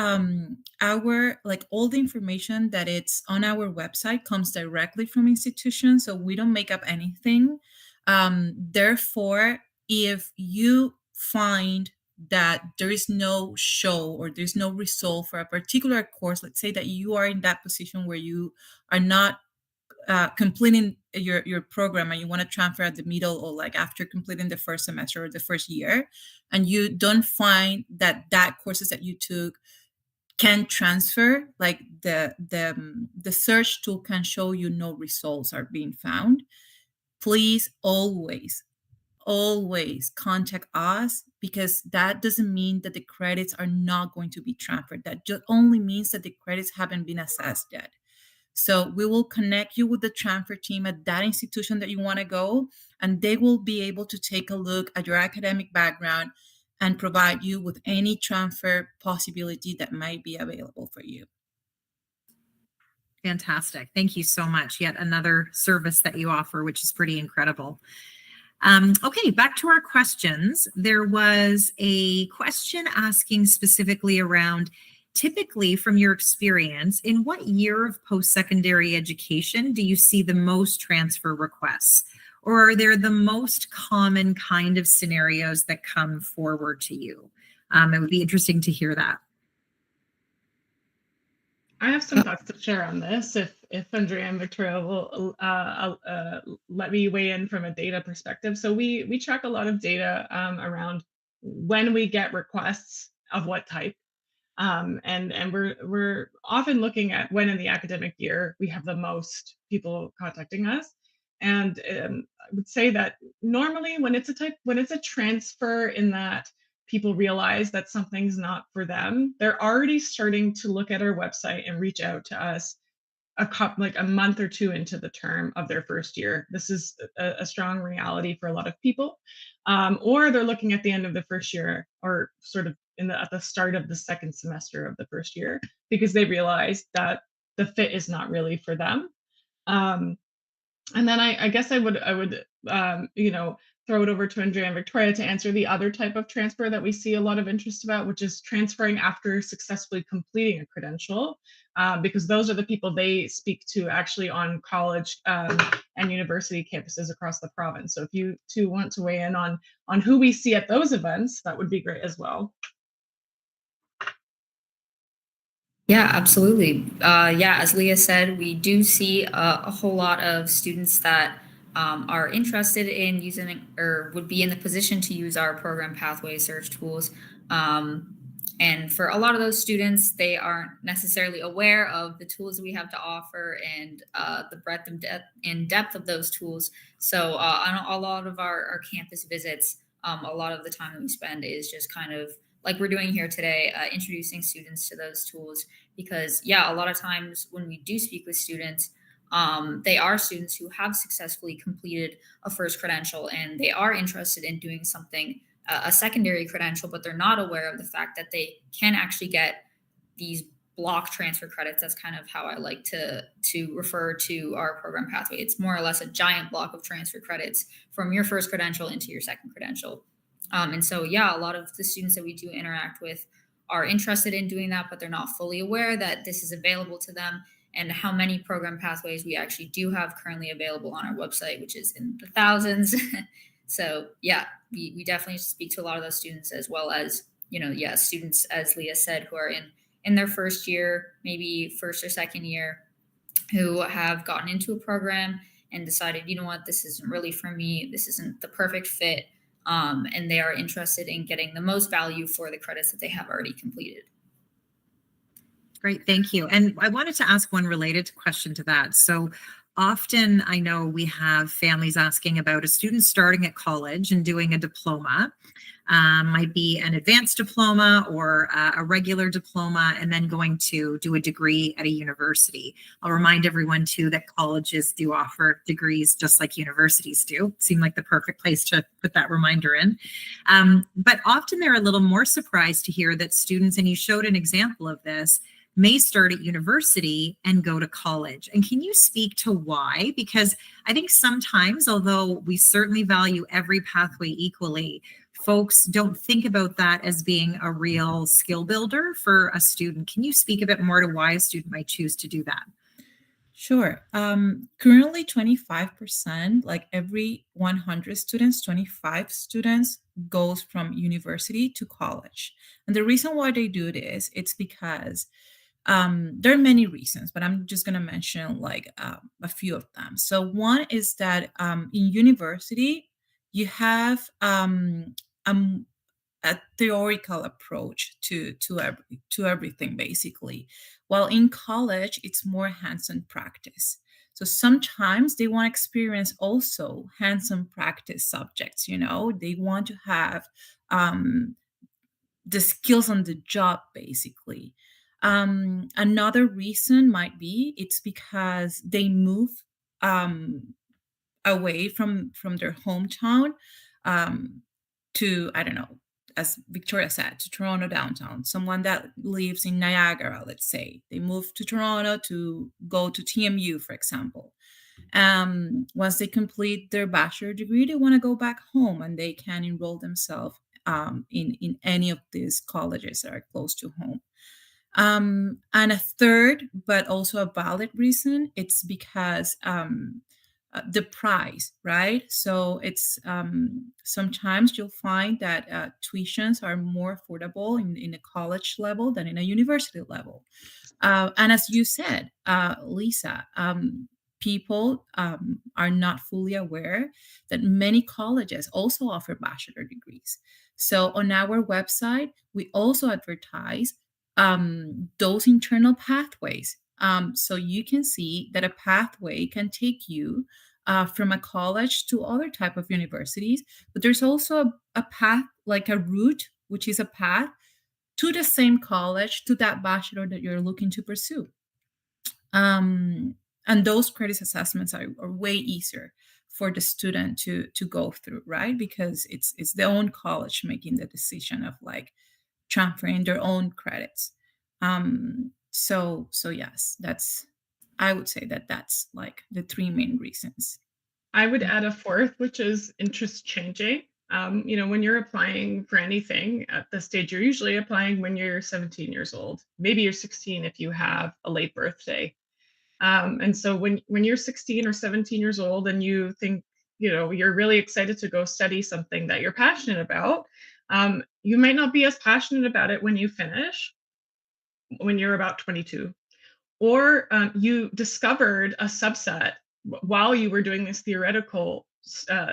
our all the information that it's on our website comes directly from institutions, so we don't make up anything. Therefore, if you find that there is no show or there's no result for a particular course, let's say that you are in that position where you are not completing your program and you want to transfer at the middle or like after completing the first semester or the first year, and you don't find that courses that you took can transfer, like the search tool can show you no results are being found, please always contact us, because that doesn't mean that the credits are not going to be transferred. That just only means that the credits haven't been assessed yet. So we will connect you with the transfer team at that institution that you want to go, and they will be able to take a look at your academic background and provide you with any transfer possibility that might be available for you. Fantastic. Thank you so much. Yet another service that you offer, which is pretty incredible. Okay, back to our questions. There was a question asking specifically around, typically from your experience, in what year of post-secondary education do you see the most transfer requests? Or are there the most common kind of scenarios that come forward to you? It would be interesting to hear that. I have some thoughts to share on this, if Andrea and Victoria will let me weigh in from a data perspective. So we track a lot of data around when we get requests of what type. And we're often looking at when in the academic year we have the most people contacting us. And I would say that normally when it's a transfer in that people realize that something's not for them, they're already starting to look at our website and reach out to us a month or two into the term of their first year. This is a strong reality for a lot of people. Or they're looking at the end of the first year, or sort of at the start of the second semester of the first year, because they realize that the fit is not really for them. And then I guess I would throw it over to Andrea and Victoria to answer the other type of transfer that we see a lot of interest about, which is transferring after successfully completing a credential, because those are the people they speak to actually on college and university campuses across the province. So if you two want to weigh in on who we see at those events, that would be great as well. Yeah, absolutely. As Leah said, we do see a whole lot of students that are interested in using or would be in the position to use our program pathway search tools. And for a lot of those students, they aren't necessarily aware of the tools we have to offer and the breadth and depth of those tools. So on a lot of our campus visits, a lot of the time that we spend is just kind of like we're doing here today, introducing students to those tools. Because, yeah, a lot of times when we do speak with students, they are students who have successfully completed a first credential and they are interested in doing something, a secondary credential, but they're not aware of the fact that they can actually get these block transfer credits. That's kind of how I like to refer to our program pathway. It's more or less a giant block of transfer credits from your first credential into your second credential. And so, yeah, a lot of the students that we do interact with are interested in doing that, but they're not fully aware that this is available to them and how many program pathways we actually do have currently available on our website, which is in the thousands. So, yeah, we definitely speak to a lot of those students, as well as, students, as Leah said, who are in their first year, maybe first or second year, who have gotten into a program and decided, you know what, this isn't really for me. This isn't the perfect fit. And they are interested in getting the most value for the credits that they have already completed. Great, thank you. And I wanted to ask one related question to that. So often I know we have families asking about a student starting at college and doing a diploma. Might be an advanced diploma or a regular diploma, and then going to do a degree at a university. I'll remind everyone too that colleges do offer degrees just like universities do. Seem like the perfect place to put that reminder in. But often they're a little more surprised to hear that students, and you showed an example of this, may start at university and go to college. And can you speak to why? Because I think sometimes, although we certainly value every pathway equally, folks don't think about that as being a real skill builder for a student. Can you speak a bit more to why a student might choose to do that? Sure. Currently, 25%, like every 100 students, 25 students goes from university to college. And the reason why they do this, it's because there are many reasons, but I'm just going to mention like a few of them. So one is that in university, you have a theoretical approach to everything basically, while in college it's more hands-on practice. So sometimes they want to experience also hands-on practice subjects. They want to have the skills on the job basically. Another reason might be it's because they move away from their hometown, to, I don't know, as Victoria said, to Toronto downtown. Someone that lives in Niagara, let's say, they move to Toronto to go to TMU, for example. Once they complete their bachelor degree, they want to go back home and they can enroll themselves in any of these colleges that are close to home. And a third, but also a valid reason, it's because the price, right? So it's sometimes you'll find that tuitions are more affordable in a college level than in a university level. And as you said, Lisa, people are not fully aware that many colleges also offer bachelor degrees. So on our website, we also advertise those internal pathways. So you can see that a pathway can take you from a college to other type of universities, but there's also a path, like a route, which is a path to the same college, to that bachelor that you're looking to pursue. And those credit assessments are way easier for the student to go through, right? Because it's their own college making the decision of like transferring their own credits. So yes, I would say that's like the three main reasons. I would add a fourth, which is interest changing. When you're applying for anything at this stage, you're usually applying when you're 17 years old. Maybe you're 16 if you have a late birthday. And so when you're 16 or 17 years old and you think, you're really excited to go study something that you're passionate about, you might not be as passionate about it when you finish, when you're about 22. Or you discovered a subset while you were doing this theoretical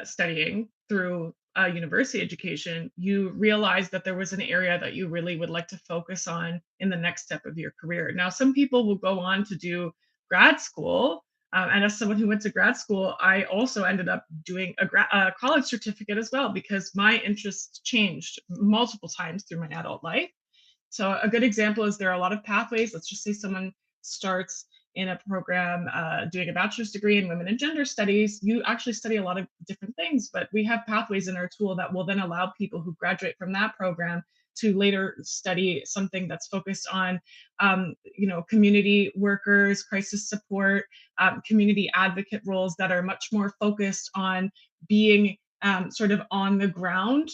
studying through university education, you realized that there was an area that you really would like to focus on in the next step of your career. Now, some people will go on to do grad school. And as someone who went to grad school, I also ended up doing a college certificate as well, because my interests changed multiple times through my adult life. So a good example is there are a lot of pathways. Let's just say someone starts in a program doing a bachelor's degree in women and gender studies. You actually study a lot of different things, but we have pathways in our tool that will then allow people who graduate from that program to later study something that's focused on, community workers, crisis support, community advocate roles that are much more focused on being sort of on the ground,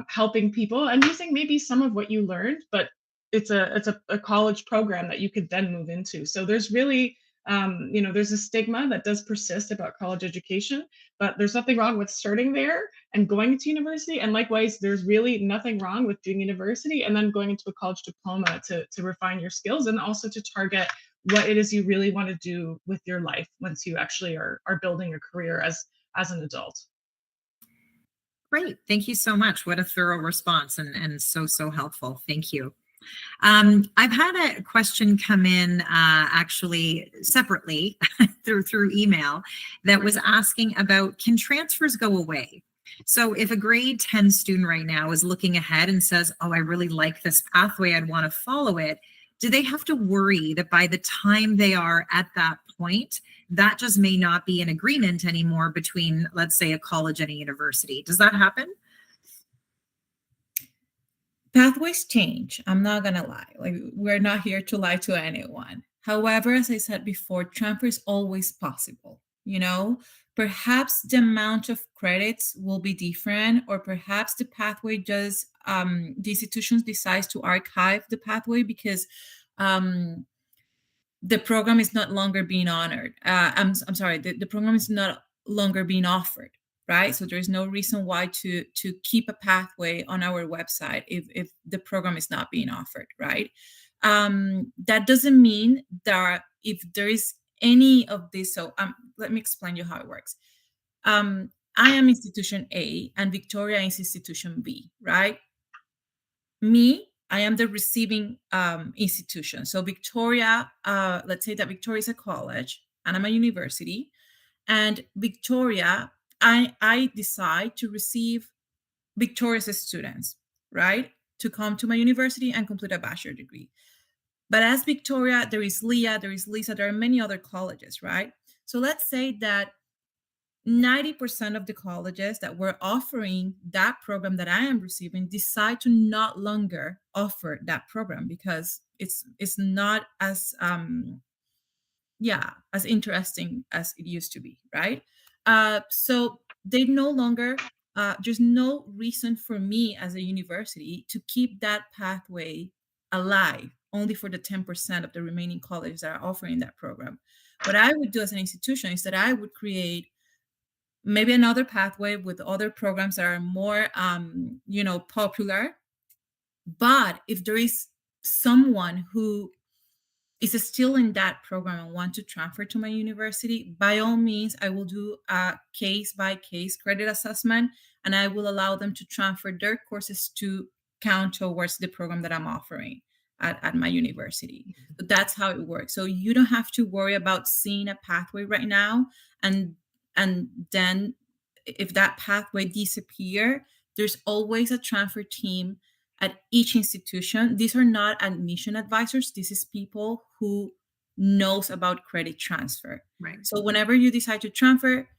helping people and using maybe some of what you learned, but it's a college program that you could then move into. So there's really, there's a stigma that does persist about college education, but there's nothing wrong with starting there and going to university. And likewise, there's really nothing wrong with doing university and then going into a college diploma to refine your skills and also to target what it is you really want to do with your life once you actually are building a career as an adult. Great. Thank you so much. What a thorough response and so helpful. Thank you. I've had a question come in actually separately through email that was asking about, can transfers go away? So if a grade 10 student right now is looking ahead and says, oh, I really like this pathway, I'd want to follow it, do they have to worry that by the time they are at that point, that just may not be an agreement anymore between, let's say, a college and a university? Does that happen? Pathways change. I'm not going to lie. Like, we're not here to lie to anyone. However, as I said before, transfer is always possible. Perhaps the amount of credits will be different, or perhaps the pathway does, the institutions decides to archive the pathway because the program is not longer being honored. I'm sorry, the program is not longer being offered. Right. So there's no reason why to keep a pathway on our website if the program is not being offered. Right. That doesn't mean that if there is any of this. So let me explain you how it works. I am institution A and Victoria is institution B. Right. I am the receiving institution. So Victoria, let's say that Victoria is a college and I'm a university, and Victoria, I decide to receive Victoria's students, right, to come to my university and complete a bachelor's degree. But as Victoria, there is Leah, there is Lisa, there are many other colleges, right? So let's say that 90% of the colleges that were offering that program that I am receiving decide to not longer offer that program because it's not as as interesting as it used to be, right? So they no longer, there's no reason for me as a university to keep that pathway alive only for the 10% of the remaining colleges that are offering that program. What I would do as an institution is that I would create maybe another pathway with other programs that are more, popular. But if there is someone who is still in that program and want to transfer to my university, by all means, I will do a case-by-case credit assessment, and I will allow them to transfer their courses to count towards the program that I'm offering at my university. So that's how it works. So you don't have to worry about seeing a pathway right now, and then if that pathway disappears, there's always a transfer team at each institution. These are not admission advisors. This is people who knows about credit transfer. Right. So whenever you decide to transfer,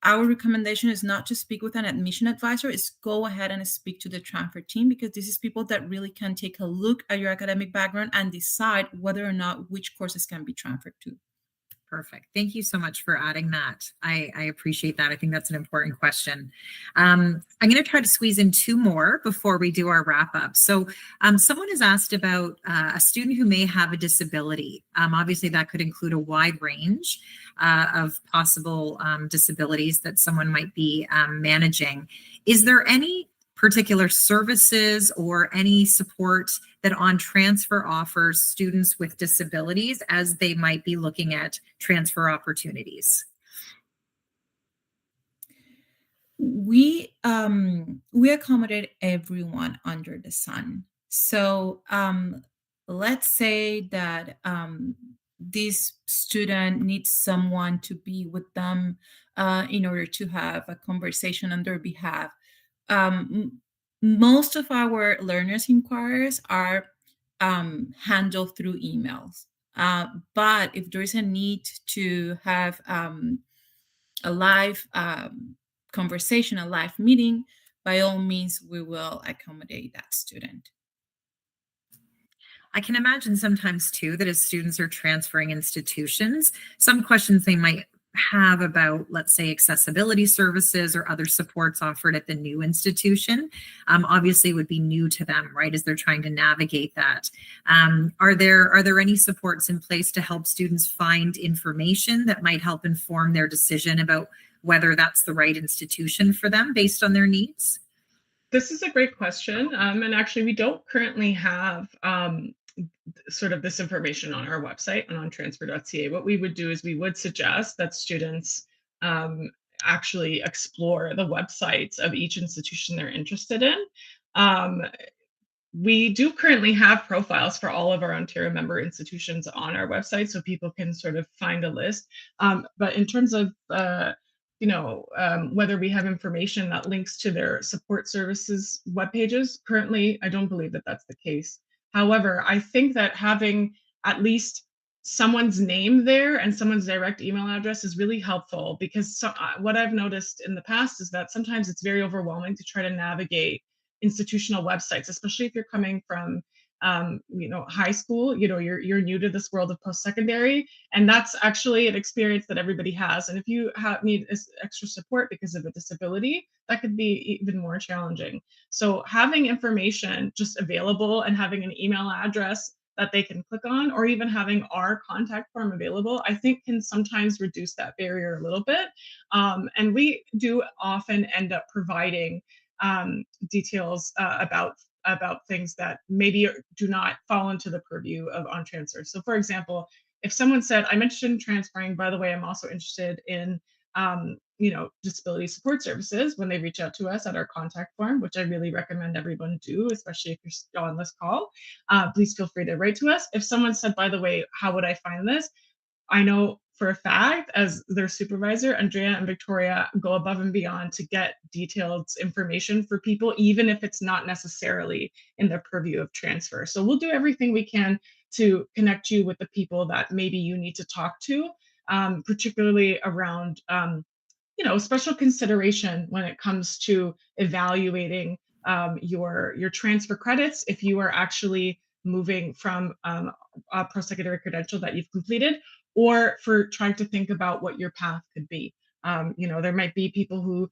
our recommendation is not to speak with an admission advisor, is go ahead and speak to the transfer team, because this is people that really can take a look at your academic background and decide whether or not which courses can be transferred to. Perfect. Thank you so much for adding that. I appreciate that. I think that's an important question. I'm going to try to squeeze in two more before we do our wrap up. So someone has asked about a student who may have a disability. Obviously, that could include a wide range of possible disabilities that someone might be managing. Is there any particular services or any support that ONTransfer offers students with disabilities as they might be looking at transfer opportunities? we accommodate everyone under the sun. So let's say that this student needs someone to be with them in order to have a conversation on their behalf. Most of our learners inquiries are handled through emails. But if there is a need to have a live conversation, a live meeting, by all means, we will accommodate that student. I can imagine sometimes too that as students are transferring institutions, some questions they might have about, let's say, accessibility services or other supports offered at the new institution, obviously would be new to them, right, as they're trying to navigate that. Are there any supports in place to help students find information that might help inform their decision about whether that's the right institution for them based on their needs? This is a great question. And actually, we don't currently have sort of this information on our website on ONTransfer.ca. What we would do is we would suggest that students actually explore the websites of each institution they're interested in. We do currently have profiles for all of our Ontario member institutions on our website, so people can sort of find a list. But in terms of whether we have information that links to their support services web pages, currently, I don't believe that that's the case. However, I think that having at least someone's name there and someone's direct email address is really helpful, because what I've noticed in the past is that sometimes it's very overwhelming to try to navigate institutional websites, especially if you're coming from high school. You're new to this world of post-secondary, and that's actually an experience that everybody has. And if you need extra support because of a disability, that could be even more challenging. So having information just available and having an email address that they can click on, or even having our contact form available, I think can sometimes reduce that barrier a little bit. And we do often end up providing details about things that maybe do not fall into the purview of ONTransfer. So, for example, if someone said, "I'm interested in transferring, by the way, I'm also interested in disability support services," when they reach out to us at our contact form, which I really recommend everyone do, especially if you're still on this call, please feel free to write to us. If someone said, "By the way, how would I find this?" I know for a fact, as their supervisor, Andrea and Victoria go above and beyond to get detailed information for people, even if it's not necessarily in the purview of transfer. So we'll do everything we can to connect you with the people that maybe you need to talk to, particularly around special consideration when it comes to evaluating your transfer credits if you are actually moving from a post-secondary credential that you've completed, or for trying to think about what your path could be. There might be people who,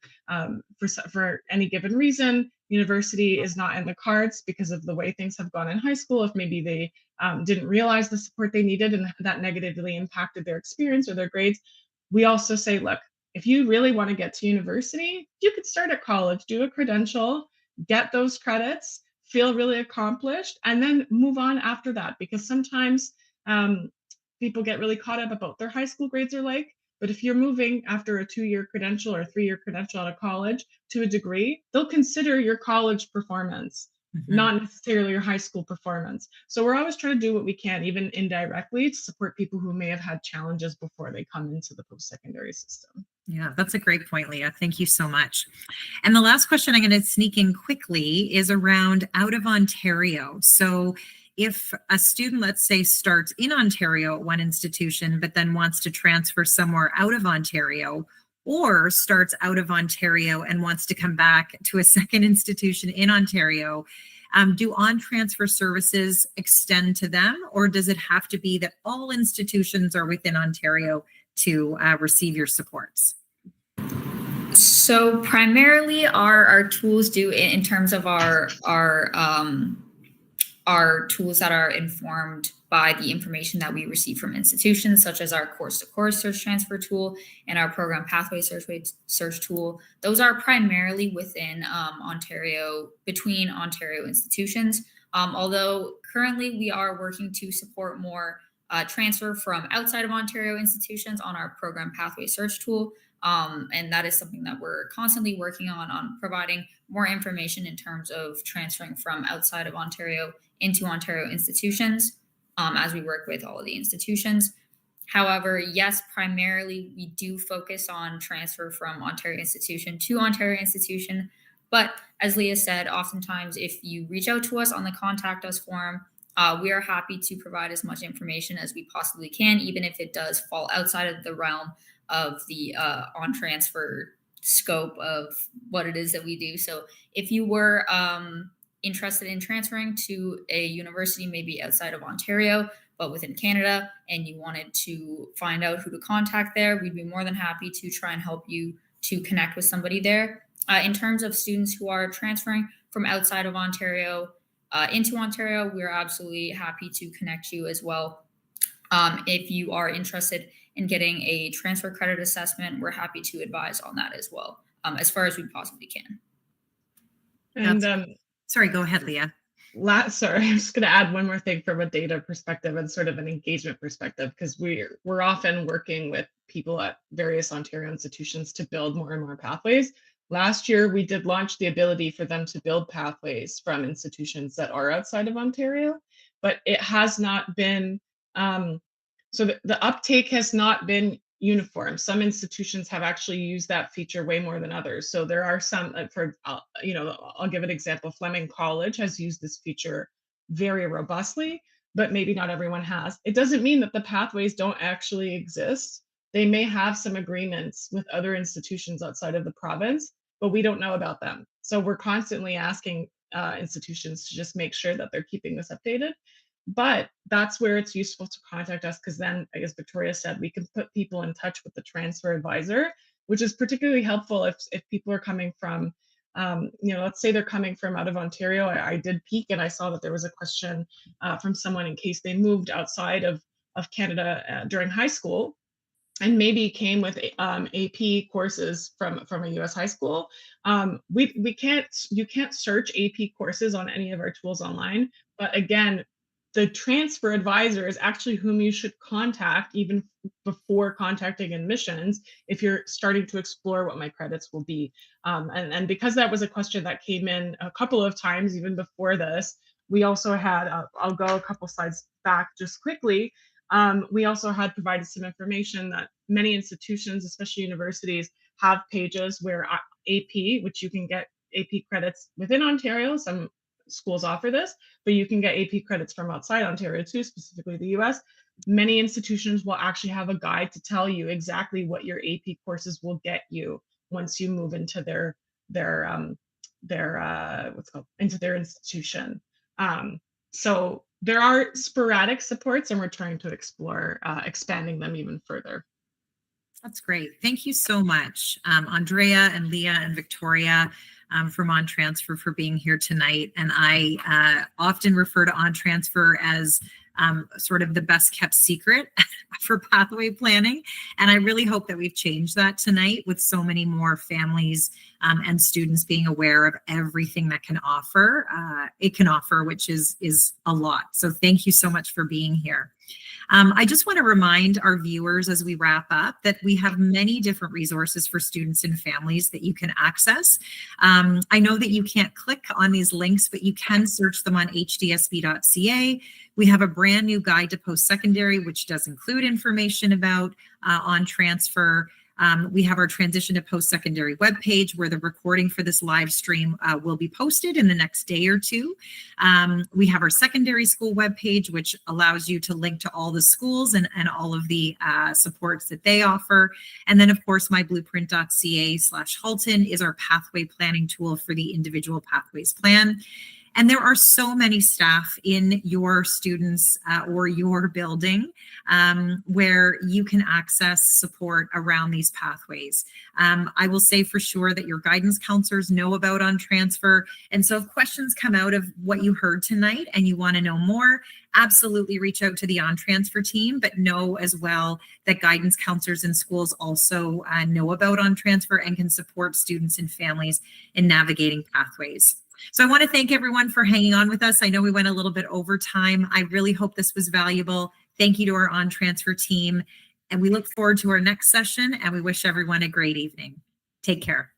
for any given reason, university is not in the cards because of the way things have gone in high school. If maybe they didn't realize the support they needed and that negatively impacted their experience or their grades, we also say, look, if you really want to get to university, you could start at college, do a credential, get those credits, feel really accomplished, and then move on after that. Because sometimes people get really caught up about their high school grades are like. But if you're moving after a 2-year credential or a 3-year credential out of college to a degree, they'll consider your college performance, not necessarily your high school performance. So we're always trying to do what we can, even indirectly, to support people who may have had challenges before they come into the post-secondary system. Yeah, that's a great point, Leah. Thank you so much. And the last question I'm going to sneak in quickly is around out of Ontario. So if a student, let's say, starts in Ontario at one institution, but then wants to transfer somewhere out of Ontario, or starts out of Ontario and wants to come back to a second institution in Ontario, do ONTransfer services extend to them, or does it have to be that all institutions are within Ontario to receive your supports? So primarily our tools do, in terms of our tools that are informed by the information that we receive from institutions, such as our course-to-course search transfer tool and our program pathway search tool. Those are primarily within Ontario, between Ontario institutions. Although currently we are working to support more transfer from outside of Ontario institutions on our program pathway search tool. And that is something that we're constantly working on providing more information in terms of transferring from outside of Ontario into Ontario institutions as we work with all of the institutions. However, yes, primarily we do focus on transfer from Ontario institution to Ontario institution. But as Leah said, oftentimes if you reach out to us on the contact us form, we are happy to provide as much information as we possibly can, even if it does fall outside of the realm of the ONTransfer scope of what it is that we do. So if you were interested in transferring to a university maybe outside of Ontario, but within Canada, and you wanted to find out who to contact there, we'd be more than happy to try and help you to connect with somebody there. In terms of students who are transferring from outside of Ontario into Ontario, we're absolutely happy to connect you as well. If you are interested in getting a transfer credit assessment, we're happy to advise on that as well, as far as we possibly can. And sorry, go ahead, Leah. Sorry, I'm just going to add one more thing from a data perspective and sort of an engagement perspective, because we're often working with people at various Ontario institutions to build more and more pathways. Last year, we did launch the ability for them to build pathways from institutions that are outside of Ontario, but it has not been, so the uptake has not been uniform. Some institutions have actually used that feature way more than others. So there are some, I'll give an example. Fleming College has used this feature very robustly, but maybe not everyone has. It doesn't mean that the pathways don't actually exist. They may have some agreements with other institutions outside of the province, but we don't know about them. So we're constantly asking institutions to just make sure that they're keeping this updated. But that's where it's useful to contact us, because then, as Victoria said, we can put people in touch with the transfer advisor, which is particularly helpful if people are coming from, let's say they're coming from out of Ontario. I did peek and I saw that there was a question from someone in case they moved outside of Canada during high school, and maybe came with AP courses from a US high school. You can't search AP courses on any of our tools online, but again, the transfer advisor is actually whom you should contact even before contacting admissions if you're starting to explore what my credits will be. And because that was a question that came in a couple of times even before this, we also had, I'll go a couple slides back just quickly. We also had provided some information that many institutions, especially universities, have pages where AP, which you can get AP credits within Ontario, some schools offer this, but you can get AP credits from outside Ontario too, specifically the US. Many institutions will actually have a guide to tell you exactly what your AP courses will get you once you move into their into their institution. So there are sporadic supports, and we're trying to explore expanding them even further. That's great. Thank you so much, Andrea and Leah and Victoria from ONTransfer for being here tonight. And I often refer to ONTransfer as sort of the best kept secret for pathway planning. And I really hope that we've changed that tonight with so many more families and students being aware of everything that it can offer, which is a lot. So thank you so much for being here. I just want to remind our viewers as we wrap up that we have many different resources for students and families that you can access. I know that you can't click on these links, but you can search them on hdsb.ca. We have a brand new guide to post-secondary, which does include information about ONTransfer. We have our transition to post-secondary webpage where the recording for this live stream will be posted in the next day or two. We have our secondary school webpage, which allows you to link to all the schools and all of the supports that they offer. And then, of course, myblueprint.ca/Halton is our pathway planning tool for the individual pathways plan. And there are so many staff in your students or your building where you can access support around these pathways. I will say for sure that your guidance counselors know about ONTransfer. And so if questions come out of what you heard tonight and you want to know more, absolutely reach out to the ONTransfer team, but know as well that guidance counselors in schools also know about ONTransfer and can support students and families in navigating pathways. So I want to thank everyone for hanging on with us. I know we went a little bit over time. I really hope this was valuable. Thank you to our ONTransfer team. And we look forward to our next session, and we wish everyone a great evening. Take care.